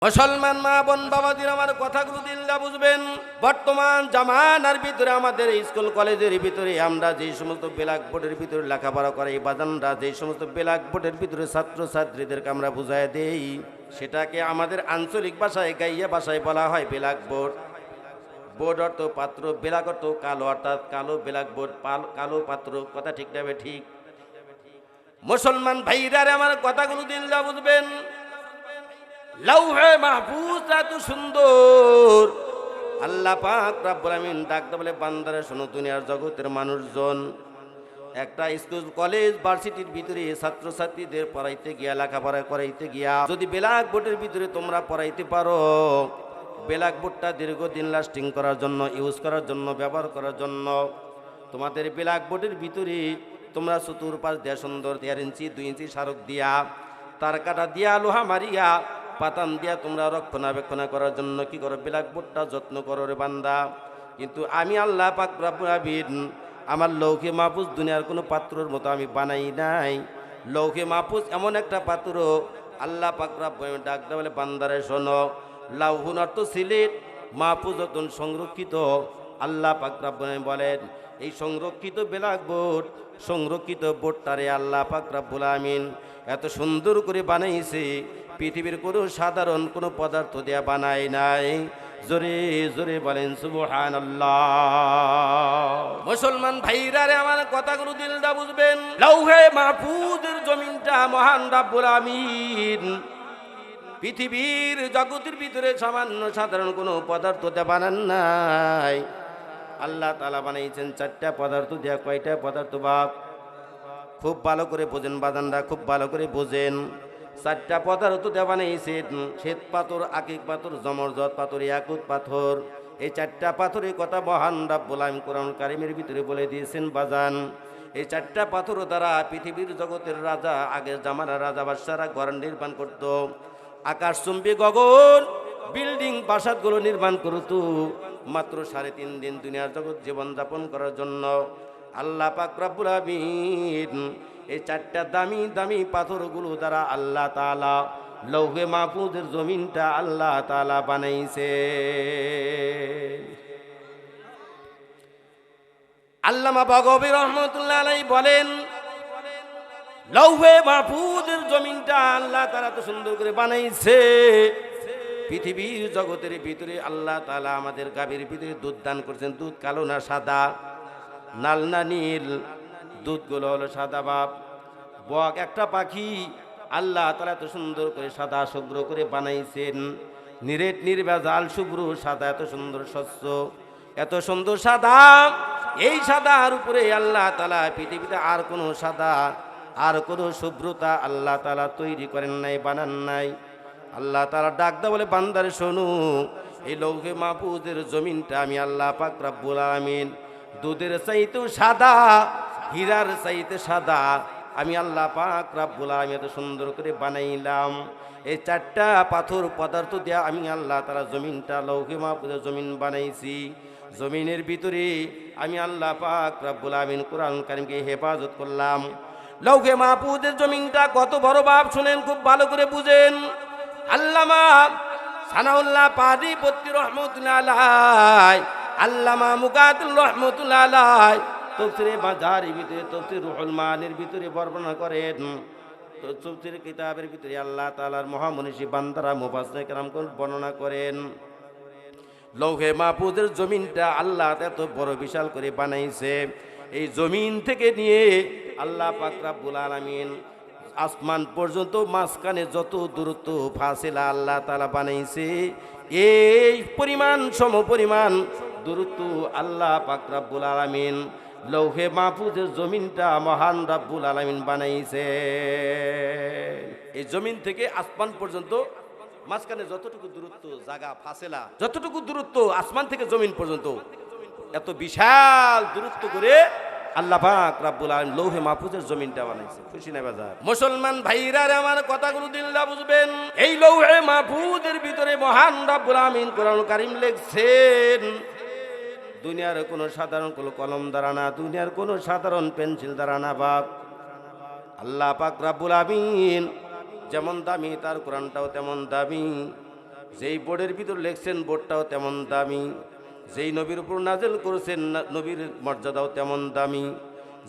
মুসলমান মা বোন বাবাদের আমার কথাগুলো দিল্লা বুঝবেন। বর্তমান জামানার ভিতরে আমাদের স্কুল কলেজের ভিতরে আমরা যে সমস্ত ব্ল্যাকবোর্ডের ভিতরে লেখাপড়া করাই বাজানরা যে সমস্ত ব্ল্যাকবোর্ডের ভিতরে ছাত্রছাত্রীদেরকে আমরা বুঝাই দেই, সেটাকে আমাদের আঞ্চলিক ভাষায় গাইয়া ভাষায় বলা হয় ব্ল্যাকবোর্ড। বোর্ড অর্থ পাত্র, ব্ল্যাক অর্থ কালো, অর্থাৎ কালো ব্ল্যাকবোর্ড, কালো পাত্র। কথা ঠিক না ঠিক? মুসলমান ভাইরা আমার কথাগুলো দিল্লা বুঝবেন। লাউহে মাহফুজ এত সুন্দর, আল্লাহ পাক রব্বুল আমিন ডাকতে বলে, বান্দারে শোনো, দুনিয়ার জগতের মানুষজন একটা স্কুল কলেজ ভার্সিটির ভিতরে ছাত্রছাত্রীদের পড়াইতে গিয়া, লেখাপড়া করাইতে গিয়া যদি ব্ল্যাকবোর্ডের ভিতরে তোমরা পড়াইতে পারো, ব্ল্যাকবোর্ডটা দীর্ঘদিন লাস্টিং করার জন্য, ইউজ করার জন্য, ব্যবহার করার জন্য তোমাদের ব্ল্যাকবোর্ডের ভিতরে তোমরা চতুর্পাশ দিয়া সুন্দর 1.5 ইঞ্চি 2 ইঞ্চি সারক দিয়া, তার কাটা দিয়া, লোহা মারিয়া, পাতান দিয়া তোমরা রক্ষণাবেক্ষণ করার জন্য কি করো? ব্ল্যাকবোর্ডটা যত্ন করো রে বান্দা। কিন্তু আমি আল্লাহ পাক রব্বুল আমিন আমার লৌহে মাহফুজ দুনিয়ার কোনো পাত্রর মতো আমি বানাই নাই। লৌহে মাহফুজ এমন একটা পাত্র, আল্লাহ পাক রব্বুল আমিন ডাক দেওয়া বলে, বান্দারে শোনো, লাউহুন অর্থ সিলেট, মাহফুজ যতন সংরক্ষিত। আল্লাহ পাক রব্বুল আমিন বলেন, এই সংরক্ষিত ব্ল্যাকবোর্ড, সংরক্ষিত বোর্ডটারে আল্লাহ পাক রব্বুল আমিন এত সুন্দর করে বানাইছে, পৃথিবীর কোনো সাধারণ কোনো পদার্থ দেয়া বানায় নাই। জোরে জোরে বলেন সুবহানাল্লাহ। মুসলমান ভাইরা রে আমার কথাগুলো দিলদা বুঝবেন। লাউহে মাহফুজের জমিনটা মহান রব্বুল আমিন পৃথিবীর জগতের ভিতরে সামান্য সাধারণ কোনো পদার্থ দেয়া বানান নাই। আল্লাহ তাআলা বানাইছেন 4টা পদার্থ দেয়া। কয়টা পদার্থ বাপ? খুব ভালো করে বোঝেন বাদানরা, খুব ভালো করে বোঝেন। 4টা পদার্থ দেয়া বানাইছেন, শ্বেত পাথর, আকিক পাথর, জমরজত পাথর, ইয়াকুত পাথর। এই 4টা পাথরের কথা মহান রব্বুল আমিন কোরআন কারীমের ভিতরে বলে দিয়েছেন বাজান। এই 4টা পাথর দ্বারা পৃথিবীর জগতের রাজা, আগের জামানার রাজা বাদশারা ঘর নির্মাণ করত, আকাশচুম্বী গগন বিল্ডিং প্রাসাদগুলো নির্মাণ করত মাত্র 3.5 দিন দুনিয়ার জগৎ জীবনযাপন করার জন্য। আল্লাহ পাক রব্বুল আমিন এই 4টা দামি দামি পাথরগুলো দ্বারা আল্লাহ তাআলা লৌহে মাহফুজের জমিনটা আল্লাহ তাআলা বানাইছে। আল্লামা বগবী রহমাতুল্লাহ আলাইহি বলেন, লৌহে মাহফুজের জমিনটা আল্লাহ তাআলা তো সুন্দর করে বানাইছে। পৃথিবীর জগতের ভিতরে আল্লাহ তাআলা আমাদের গাভীর ভিতরে দুধ দান করেছেন। দুধ কালো না সাদা, লাল না নীল, দুধগুলো হলো সাদা বাপ। বক একটা পাখি আল্লাহ তাআলা এত সুন্দর করে সাদা শুভ্র করে বানাইছেন, নিরেট নির্ভেজাল শুভ্র সাদা, এত সুন্দর স্বচ্ছ, এত সুন্দর সাদা। এই সাদার উপরে আল্লাহ তাআলা পৃথিবীতে আর কোনো সাদা, আর কোনো শুভ্রতা আল্লাহ তাআলা তৈরি করেন নাই, বানান নাই। আল্লাহ তাআলা ডাক দেয়া বলে, বান্দারে শোনো, এই লৌহে মাহফুজের জমিনটা আমি আল্লাহ পাক রব্বুল আমিন দুধের চাইতেও সাদা, হীরার চাইতে সাদা আমি আল্লাহ পাক রব্বুল আমিন এত সুন্দর করে বানাইলাম। এই 4টা পাথর পদার্থ দেয়া আমি আল্লাহ তাআলা জমিনটা, লৌহে মাহফুজের জমিন বানাইছি। জমিনের ভিতরে আমি আল্লাহ পাক রব্বুল আমিন কোরআন কারীমকে হেফাজত করলাম। লৌহে মাহফুজের জমিনটা কত বড় বাপ শুনেন, খুব ভালো করে বুঝেন। আল্লামা সানাউল্লাহ পাদিপত্তি রহমতুল্লাহ আলাইহি, আল্লামা মুকাতিল রহমতুল্লাহ আলাইহি তাফসীরে মাজারির ভিতরে, তাফসীর রুহুল মানির ভিতরে বর্ণনা করেন। তো তাফসীর কিতাবের ভিতরে আল্লাহ তাআলার মহামনীষী বান্দারা মুফাসসির কেরাম বর্ণনা করেন, লৌহে মাহফুজের জমিনটা আল্লাহ এত বড় বিশাল করে বানাইছে। এই জমিন থেকে নিয়ে আল্লাহ পাক রব্বুল আলামিন আসমান পর্যন্ত মাঝখানে যত দূরত্ব ফাসিলা আল্লাহ তাআলা বানাইছে, এই পরিমাণ সমপরিমাণ দূরত্ব আল্লাহ পাক রব্বুল আলামিন লৌহে মাহফুজের জমিনটা মহান রব্বুল আলামিন বানাইছে। এই জমিন থেকে আসমান পর্যন্ত মাঝখানে যতটুকু দূরত্ব, জায়গা ফাসিলা, যতটুকু দূরত্ব আসমান থেকে জমিন পর্যন্ত, এত বিশাল দূরত্ব করে আল্লাহ পাক রব্বুল আলামিন লৌহে মাহফুজের জমিনটা বানাইছে। খুশি না বাজার? মুসলমান ভাইরা রে আমার কথাগুলো দিল্লা বুঝবেন। এই লৌহে মাহফুজের ভিতরে মহান রব্বুল আলামিন কোরআন কারীম লিখছেন, দুনিয়ার কোনো সাধারণ কোনো কলম দ্বারা না, দুনিয়ার কোনো সাধারণ পেন্সিল দ্বারা না বাপ, আল্লাহ পাক রব্বুল আলামিন যেমন দামি তার কোরআনটাও তেমন দামি। যেই বোর্ডের ভিতর লিখছেন বোর্ডটাও তেমন দামি, যেই নবীর উপর নাজেল করেছেন নবীর মর্যাদাও তেমন দামি,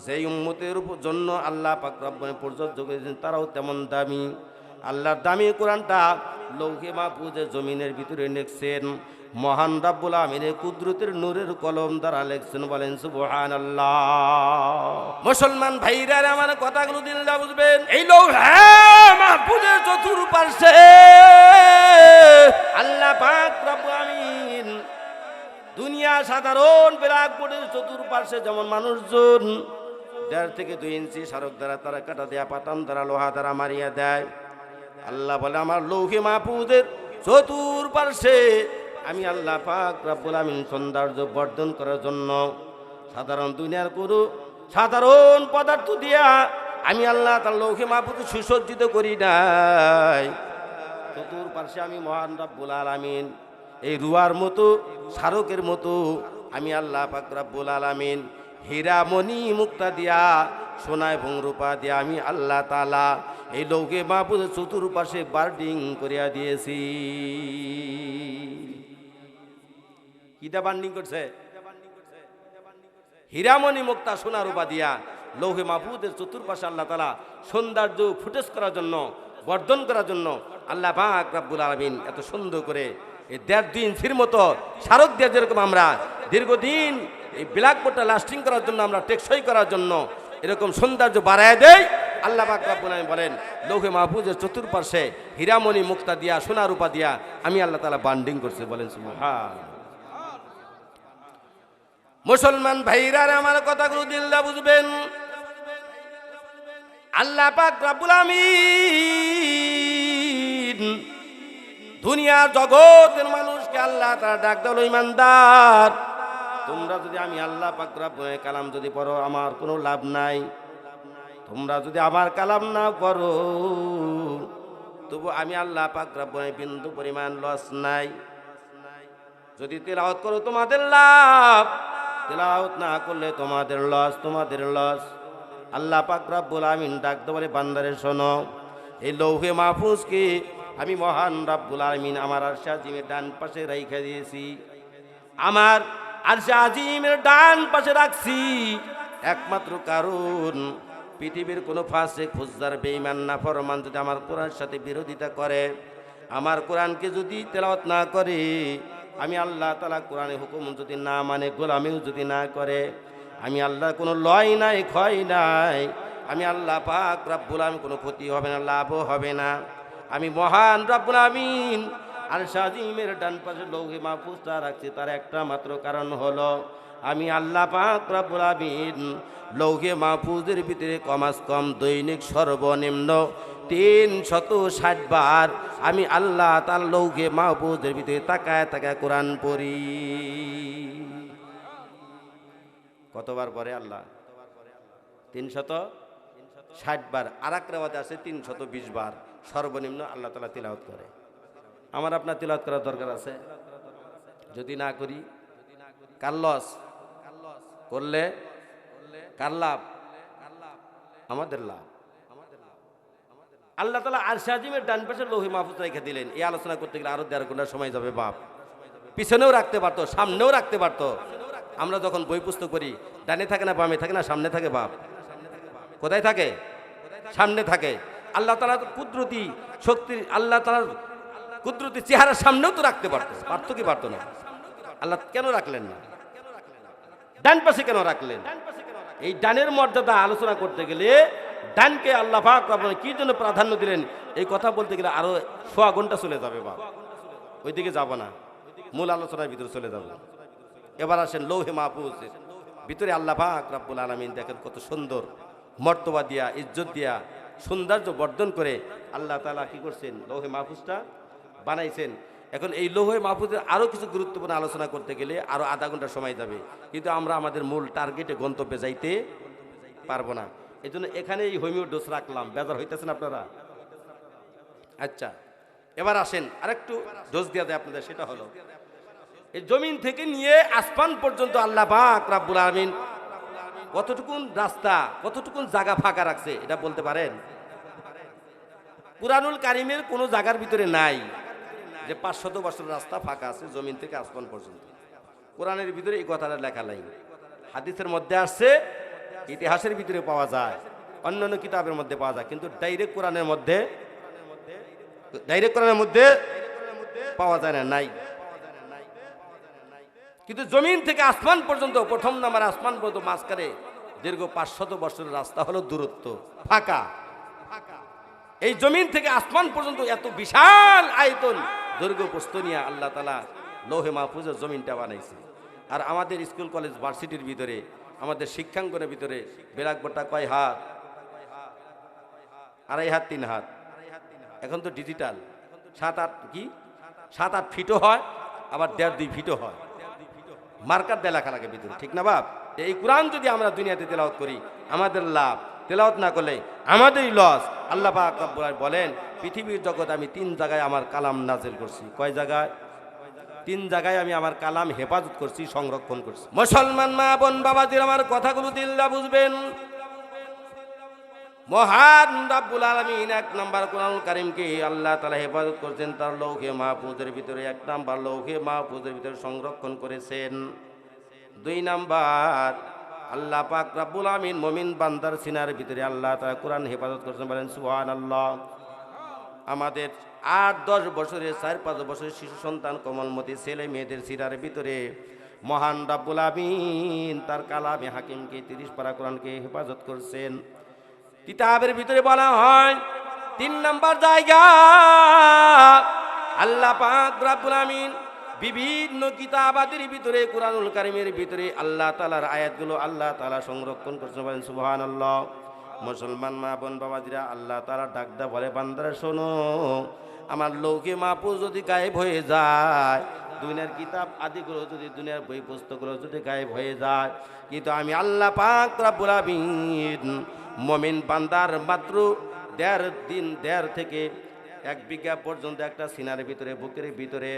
যেই উম্মতের উপর জন্য আল্লাহ পাক রব্বুল প্রযোজ্য করেছেন তারাও তেমন দামি। আল্লাহর দামি কোরআনটা লৌহে মাহফুজের জমিনের ভিতরে লিখছেন, মহান রাব্বুল আমিনের কুদরতের নূরের কলম দ্বারা লিখছেন। বলেন সুবহানাল্লাহ। মুসলমান ভাইরা আমার কথাগুলো দিলদা বুঝবেন। এই লৌহে মাহফুজের চতুর্পার্শ্বে আল্লাহ পাক রব্বুল আমিন দুনিয়া সাধারণ ব্ল্যাক বোর্ডের চতুর্পার্শ্বে যেমন মানুষজন 1.5 থেকে 2 ইঞ্চি সড়ক দ্বারা তারা কাটা দেয়া, পাতাম দ্বারা লোহা দ্বারা মারিয়া দেয়, আল্লাহ বলে আমার লৌহে মাহফুজের চতুর্পার্শ্বে আমি আল্লাহ পাক রব্বুল আমিন সৌন্দর্য বর্ধন করার জন্য সাধারণ দুনিয়ার কোনো সাধারণ পদার্থ দিয়া আমি আল্লাহ তার লৌহে মাহফুজ সুসজ্জিত করি নাই। চতুর্পার্শ্বে আমি মহান রব্বুল আলামিন এই রুয়ার মতো স্মারকের মতো আমি আল্লাহ পাক রব্বুল আলামিন হীরা মণি মুক্তা দিয়া সোনা এবং রূপা দিয়া আমি আল্লাহ তাআলা এই লৌহে মাহফুজ চতুর্পাশে বার্ডিং করিয়া দিয়েছি। কিটা বার্ডিং করছে? হীরামণি মুক্তা সোনা রূপা দিয়া লৌহে মাহফুজের চতুর্পাশে আল্লাহ তাআলা সৌন্দর্য ফুটেজ করার জন্য, বর্ধন করার জন্য আল্লাহ পাক রব্বুল আলামিন এত সুন্দর করে এই 1.5 ইঞ্চির মতো স্মারক দিয়ে যেরকম আমরা দীর্ঘদিন এই ব্ল্যাক বোর্ডটা লাস্টিং করার জন্য, আমরা টেকসই করার জন্য এরকম সৌন্দর্য বাড়ায় দেয়। আল্লাহ পাক রব্বুল আলামিন বলেন লৌহে মাহফুজের চতুর্পার্শ্বে হীরামণি মুক্তা দিয়া সোনা রূপা দিয়া আমি আল্লাহ তাআলা বান্ডিং করছে। বলেন সুবহান। মুসলমান ভাইরা আমার কথাগুলো দিলদা বুঝবেন। আল্লাহ পাক রব্বুল আমিন দুনিয়ার জগতের মানুষকে আল্লাহ তাআলা ডাক দাও, ইমানদার তোমরা যদি আমি আল্লাহ পাক রব্বুল কালাম যদি পড়ো আমার কোনো লাভ নাই, তোমরা যদি আমার কালাম না পড়ো তবু আমি আল্লাহ পাক রব্বুল বিন্দু পরিমাণ লস নাই। যদি তেলাওয়াত করো তোমাদের লাভ, তেলাওয়াত না করলে তোমাদের লস, তোমাদের লস। আল্লাহ পাক রব্বুল আমিন ডাক দাও বলে বান্দারে শোনো, এই লৌহে মাহফুজকে আমি মহান রব্বুল আমিন আমার আরশে আজিমের ডান পাশে রাইখা দিয়েছি। আমার আরশে আজিমের ডান পাশে রাখছি একমাত্র কারণ পৃথিবীর কোনো ফাসিক, ফুজ্জার, বেঈমান, নাফরমান যদি আমার কোরআনের সাথে বিরোধিতা করে, আমার কোরআনকে যদি তেলাওয়াত না করে, আমি আল্লাহ তাআলা কোরআনের হুকুম যদি না মানে, গোলামিও যদি না করে, আমি আল্লাহ কোনো লয় নাই, ক্ষয় নাই, আমি আল্লাহ পাক রব্বুল আমিন কোনো ক্ষতি হবে না, লাভও হবে না। আমি মহান রব্বুল আমিন আরশে আজিমের ডান পাশে লৌহে মাহফুজটা রাখছি, তার একটা মাত্র কারণ হলো আমি আল্লাহ পাক রব্বুল আমিন লৌহে মাহফুজের ভিতরে কমাস কম দৈনিক সর্বনিম্ন 360 বার আমি আল্লাহ তাআলা লৌহে মাহফুজের ভিতরে তাকায় তাকায় কোরআন পড়ি। কতবার পরে আল্লাহ? 360 বার। আর এক রিওয়ায়াতে আছে 320 বার সর্বনিম্ন আল্লাহ তাআলা তিলাওয়াত করে। আমার আপনার তিলাওয়াত করার দরকার আছে? যদি না করি কার লস? করলে কার লাভ? আমাদের লাভ। আল্লাহ তাআলা আরশে আজিমের ডান পাশে লৌহে মাহফুজ রেখে দিলেন। এই আলোচনা করতে গেলে আরো 1.5 ঘন্টা সময় যাবে বাপ। পিছনেও রাখতে পারতো, সামনেও রাখতে পারতো। আমরা যখন বই পুস্তক পড়ি ডানে থাকে না বামে থাকে না সামনে থাকে বাপ? কোথায় থাকে? সামনে থাকে। আল্লাহ তাআলা কুদরতি শক্তি, আল্লাহ তাআলার কুদরতি চেহারার সামনেও তো রাখতে পারতো। পারতো কি পারতো না? আল্লাহ কেন রাখলেন না? ডান পাশে কেন রাখলেন? এই ডানের মর্যাদা আলোচনা করতে গেলে ডানকে আল্লাহ পাক রব্বুল কি জন্য প্রাধান্য দিলেন এই কথা বলতে গেলে আরো 100 ঘন্টা চলে যাবে বাপ। ওইদিকে যাব না, মূল আলোচনার ভিতরে চলে যাব। এবার আসেন লৌহে মাহফুজের ভিতরে আল্লাহ পাক রব্বুল আলামিন দেখেন কত সুন্দর মর্তবা দিয়া, ইজ্জত দিয়া, সৌন্দর্য বর্ধন করে আল্লাহ তাআলা কি করছেন? লৌহে মাহফুজটা বানাইছেন। এখন এই লৌহে মাহফুজের আরও কিছু গুরুত্বপূর্ণ আলোচনা করতে গেলে আরও আধা ঘন্টা সময় যাবে, কিন্তু আমরা আমাদের মূল টার্গেটে গন্তব্যে যাইতে পারবো না। এই জন্য এখানে এই হোমিও ডোজ রাখলাম। বেজার হইতেছেন আপনারা? আচ্ছা, এবার আসেন আরেকটু ডোজ দেওয়া যায় আপনাদের। সেটা হলো এই জমিন থেকে নিয়ে আসমান পর্যন্ত আল্লাহ পাক রব্বুল আলামিন কতটুকুন রাস্তা, কতটুকুন জায়গা ফাঁকা রাখছে এটা বলতে পারেন? কুরআনুল কারীমের কোনো জায়গার ভিতরে নাই যে 500 বছর রাস্তা ফাঁকা আছে জমিন থেকে আসমান পর্যন্ত। কোরআনের ভিতরে এই কথাটা লেখা নাই, হাদিসের মধ্যে আসছে, ইতিহাসের ভিতরে পাওয়া যায়, অন্যান্য কিতাবের মধ্যে পাওয়া যায়, কিন্তু ডাইরেক্ট কোরআনের মধ্যে পাওয়া যায় না, নাই। কিন্তু জমিন থেকে আসমান পর্যন্ত, প্রথম নাম্বার আসমান পর্যন্ত মাঝখানে দীর্ঘ 500 বছরের রাস্তা হলো দূরত্ব, ফাঁকা। এই জমিন থেকে আসমান পর্যন্ত এত বিশাল আয়তন, দৈর্ঘ্য প্রস্থ নিয়ে আল্লাহ তাআলা লৌহে মাহফুজের জমিনটা বানাইছে। আর আমাদের স্কুল কলেজ ভার্সিটির ভিতরে, আমাদের শিক্ষাঙ্গনের ভিতরে বেরাকবটা কয় হাত? 2.5 হাত 3 হাত। এখন তো ডিজিটাল 7-8 ফিটও হয়, আবার 1.5-2 ফিটও হয়। মার্কার দিয়ে লেখা লাগে ভিতরে, ঠিক না বাপ? এই কোরআন যদি আমরা দুনিয়াতে তেলাওয়াত করি আমাদের লাভ, তেলাওয়াত না করলে আমাদেরই লস। আল্লাহ পাক রব্বুল আলামিন বলেন, পৃথিবীর জগৎ আমি 3 জায়গায় আমার কালাম নাজিল করছি। কয় জায়গায়? 3 জায়গায় আমি আমার কালাম হেফাজত করছি, সংরক্ষণ করছি। মুসলমান মা বোন বাবাদের আমার কথাগুলো দিল্লা বুঝবেন। মহান রব্বুল আলামিন 1 নাম্বার কোরআনুল কারীমকে আল্লাহ তাআলা হেফাজত করছেন তার লৌহে মাহফুজের ভিতরে, 1 নাম্বার লৌহে মাহফুজের ভিতরে সংরক্ষণ করেছেন। 2 নাম্বার আল্লাহ পাক রব্বুল আলামিন মুমিন বান্দার সিনার ভিতরে আল্লাহ তাআলা কোরআন হেফাজত করছেন, বলেন সুবহানাল্লাহ। আমাদের 8-10 বছরের 4-5 বছরের শিশু সন্তান কোমলমতি ছেলে মেয়েদের সিনার ভিতরে মহান রব্বুল আলামিন তার কালামে হাকিমকে 30 পারা কোরআনকে হেফাজত করছেন। কিতাবের ভিতরে বলা হয় 3 নাম্বার জায়গা আল্লাহ পাক রব্বুল আলামিন বিভিন্ন কিতাবাদের ভিতরে কোরআনুল কারীমের ভিতরে আল্লাহ তাআলার আয়াতগুলো আল্লাহ তাআলা সংরক্ষণ করছেন, বলেন সুবহানাল্লাহ। মুসলমান মা বোন বাবাজিরা, আল্লাহ তাআলা ডাকদা বলে, বান্দারা শোনো, আমার লৌহে মাহফুজ যদি গায়েব হয়ে যায়, দুনিয়ার কিতাব আদিগুলো যদি, দুনিয়ার বই পুস্তকগুলো যদি গায়েব হয়ে যায়, কিন্তু আমি আল্লাহ পাক রব্বুল আলামিন মুমিন বান্দার মাত্র 1.5 থেকে 1 বিঘা পর্যন্ত একটা সিনার ভিতরে, বুকের ভিতরে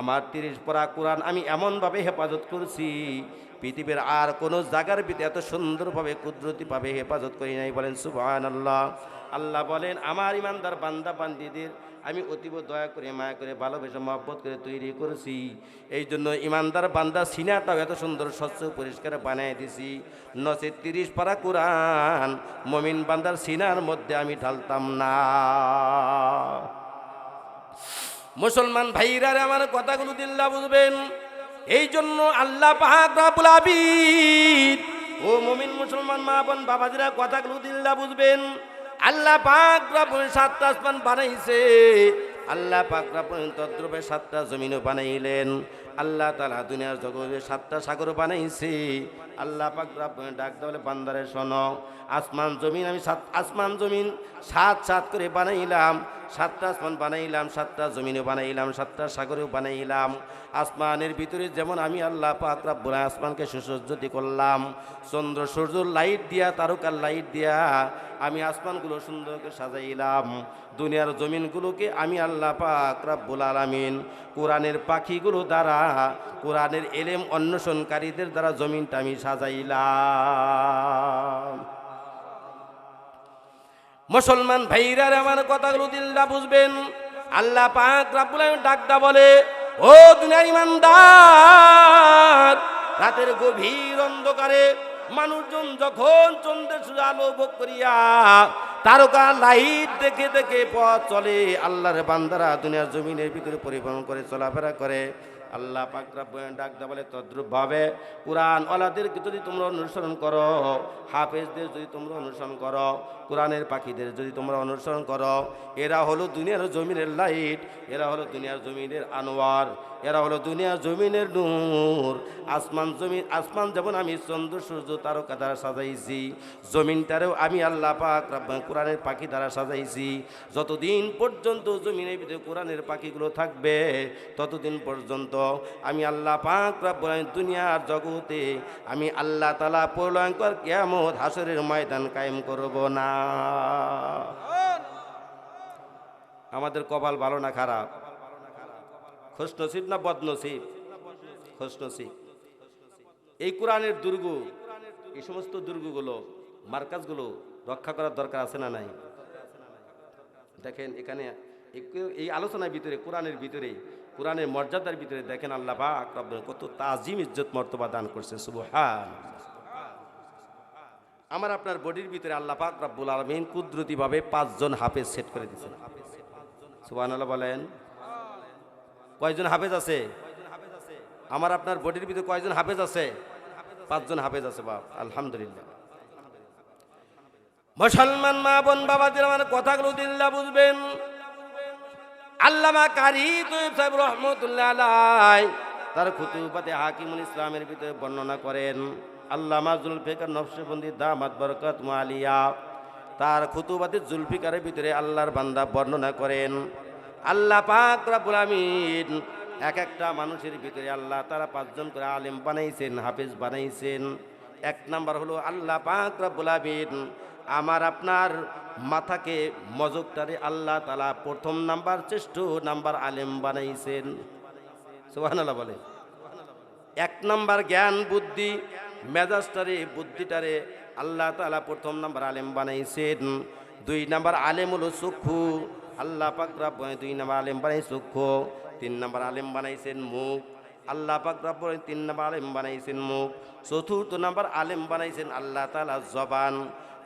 আমার 30 পারা কোরআন আমি এমনভাবে হেফাজত করছি, পৃথিবীর আর কোনো জায়গার ভিতরে এত সুন্দরভাবে কুদরতিভাবে হেফাজত করি নাই, বলেন সুবহানাল্লাহ। আল্লাহ বলেন, আমার ইমানদার বান্দা বান্দিদের আমি অতীব দয়া করে, মায়া করে, ভালোবেসে মহব্বত করে তৈরি করেছি। এই জন্য ইমানদার বান্দা সিনাটাও এত সুন্দর স্বচ্ছ পরিষ্কার বানিয়ে দিছি, নচে 30 পারা কোরআন মুমিন বান্দার সিনার মধ্যে আমি ঢালতাম না। মুসলমান ভাইরা আমার কথাগুলো দিল্লা বুঝবেন। এই জন্য আল্লাহ পাক রব্বুল আলামিন, ও মুমিন মুসলমান মা বোন বাবাজিরা কথাগুলো দিল্লা বুঝবেন। আল্লাহ পাক রব্বুল 7টা আসমান বানাইছে, আল্লাহ পাক রব্বুল তদ্রূপে 7টা জমিনও বানাইলেন। আল্লাহ তাআলা দুনিয়ার জগতে 7টা সাগর বানাইছে। আল্লাহ পাক রব্বুল ডাক বলে, বান্দারে শোনো, আসমান জমিন আমি 7 আসমান জমিন 7 করে বানাইলাম, 7টা আসমান বানাইলাম, 7টা জমিনও বানাইলাম, 7টা সাগরেও বানাইলাম। আসমানের ভিতরে যেমন আমি আল্লাহ পাক রব্বুল আসমানকে সুসজ্জিত করলাম, চন্দ্র সূর্য লাইট দিয়া, তারকার লাইট দিয়া আমি আসমানগুলো সুন্দর করে সাজাইলাম। দুনিয়ার জমিনগুলোকে আমি আল্লাহ পাক রব্বুল আলামিন কোরআনের পাখিগুলো দ্বারা, কোরআনের এলেম অন্বেষণকারীদের দ্বারা জমিনটা আমি সাজাইলাম। মুসলমান ভাইরা আমার কথাগুলো দিল্লা বুঝবেন। আল্লাহ পাক রব্বুল আলামিন ডাকদা বলে, ও দুনিয়ার ইমানদার, রাতের গভীর অন্ধকারে মানুষজন যখন চন্দ্রের সূর্য আলো ভোগ করিয়া তারকা লাইট দেখে দেখে পথ চলে, আল্লাহর বান্দারা দুনিয়ার জমিনের ভিতরে পরিভ্রমণ করে চলাফেরা করে, আল্লাহ পাক রব্বুল আলামিন ডাকদা বলে, তদ্রূপভাবে কোরআন ওয়ালাদেরকে যদি তোমরা অনুসরণ করো, হাফেজদের যদি তোমরা অনুসরণ করো, কোরআনের পাখিদের যদি তোমরা অনুসরণ করো, এরা হলো দুনিয়ার জমিনের লাইট, এরা হলো দুনিয়ার জমিনের আনোয়ার, এরা হলো দুনিয়ার জমিনের নূর। আসমান যেমন আমি চন্দ্র সূর্য তারকা দ্বারা সাজাইছি, জমিনটারেও আমি আল্লাহ পাক রব্বুল কোরআনের পাখি দ্বারা সাজাইছি। যতদিন পর্যন্ত জমিনের ভিতরে কোরআনের পাখিগুলো থাকবে, ততদিন পর্যন্ত আমি আল্লাহ পাক রব্বুল আলামিন দুনিয়ার জগতে আমি আল্লাহ তাআলা প্রলয়ঙ্কর কিয়ামত হাসরের ময়দান কায়েম করব না। আমাদের কপাল ভালো না খারাপ? খুশনসিব না বদনসিব? খুশনসিব। এই কোরআনের দুর্গ, এই সমস্ত দুর্গগুলো, মার্কাজগুলো রক্ষা করার দরকার আছে না নাই? দেখেন এখানে এই আলোচনার ভিতরে কোরআনের ভিতরে কোরআনের মর্যাদার ভিতরে দেখেন আল্লাহ পাক রব্বুল কত তাজিম ইজ্জত মর্তবা দান করছে সুবহান। আমার আপনার বডির ভিতরে আল্লাহ পাক রব্বুল আলামিন কুদরতি ভাবে 5 জন হাফেজ সেট করে দিয়েছেন। সুবহানাল্লাহ বলেন। কয়জন হাফেজ আছে? আমার আপনার বডির ভিতরে কয়জন হাফেজ আছে? 5 জন হাফেজ আছে বাপ, আলহামদুলিল্লাহ। মুসলমান মা বোন বাবাদের আমার কথাগুলো দিল্লা বুঝবেন। আল্লামা কারি তৈয়ব সাহেব রহমতুল্লাহ আলাইহি তার খুতুবাতে হাকিমুল ইসলামের ভিতরে বর্ণনা করেন। আল্লামা জুলফিকার নকশবন্দি দামাত বরকত আলিয়া তার খুতুবাতে জুলফিকারের ভিতরে আল্লাহর বান্দা বর্ণনা করেন আল্লাহ পাক রব্বুল আমিন এক একটা মানুষের ভিতরে আল্লাহ তাআলা 5 জন করে আলেম বানাইছেন, হাফেজ বানাইছেন। 1 নাম্বার হলো আল্লাহ পাক রব্বুল আমিন আমার আপনার মাথাকে মজকটারে আল্লাহ তাআলা প্রথম নাম্বার শ্রেষ্ঠ নাম্বার আলেম বানাইছেন। সুবহানাল্লাহ বলে। 1 নাম্বার জ্ঞান বুদ্ধি মেজাজটারে বুদ্ধিটারে আল্লাহ তাআলা প্রথম নাম্বার আলেম বানাইছেন। 2 নাম্বার আলেম হলো চক্ষু, আল্লাহ পাক রব্বুল 2 নাম্বার আলেম বানাইছেন চক্ষু। 3 নাম্বার আলেম বানাইছেন মুখ, আল্লাহ পাক রব্বুল 3 নাম্বার আলেম বানাইছেন মুখ। 4র্থ নাম্বার আলেম বানাইছেন আল্লাহ তাআলা জবান।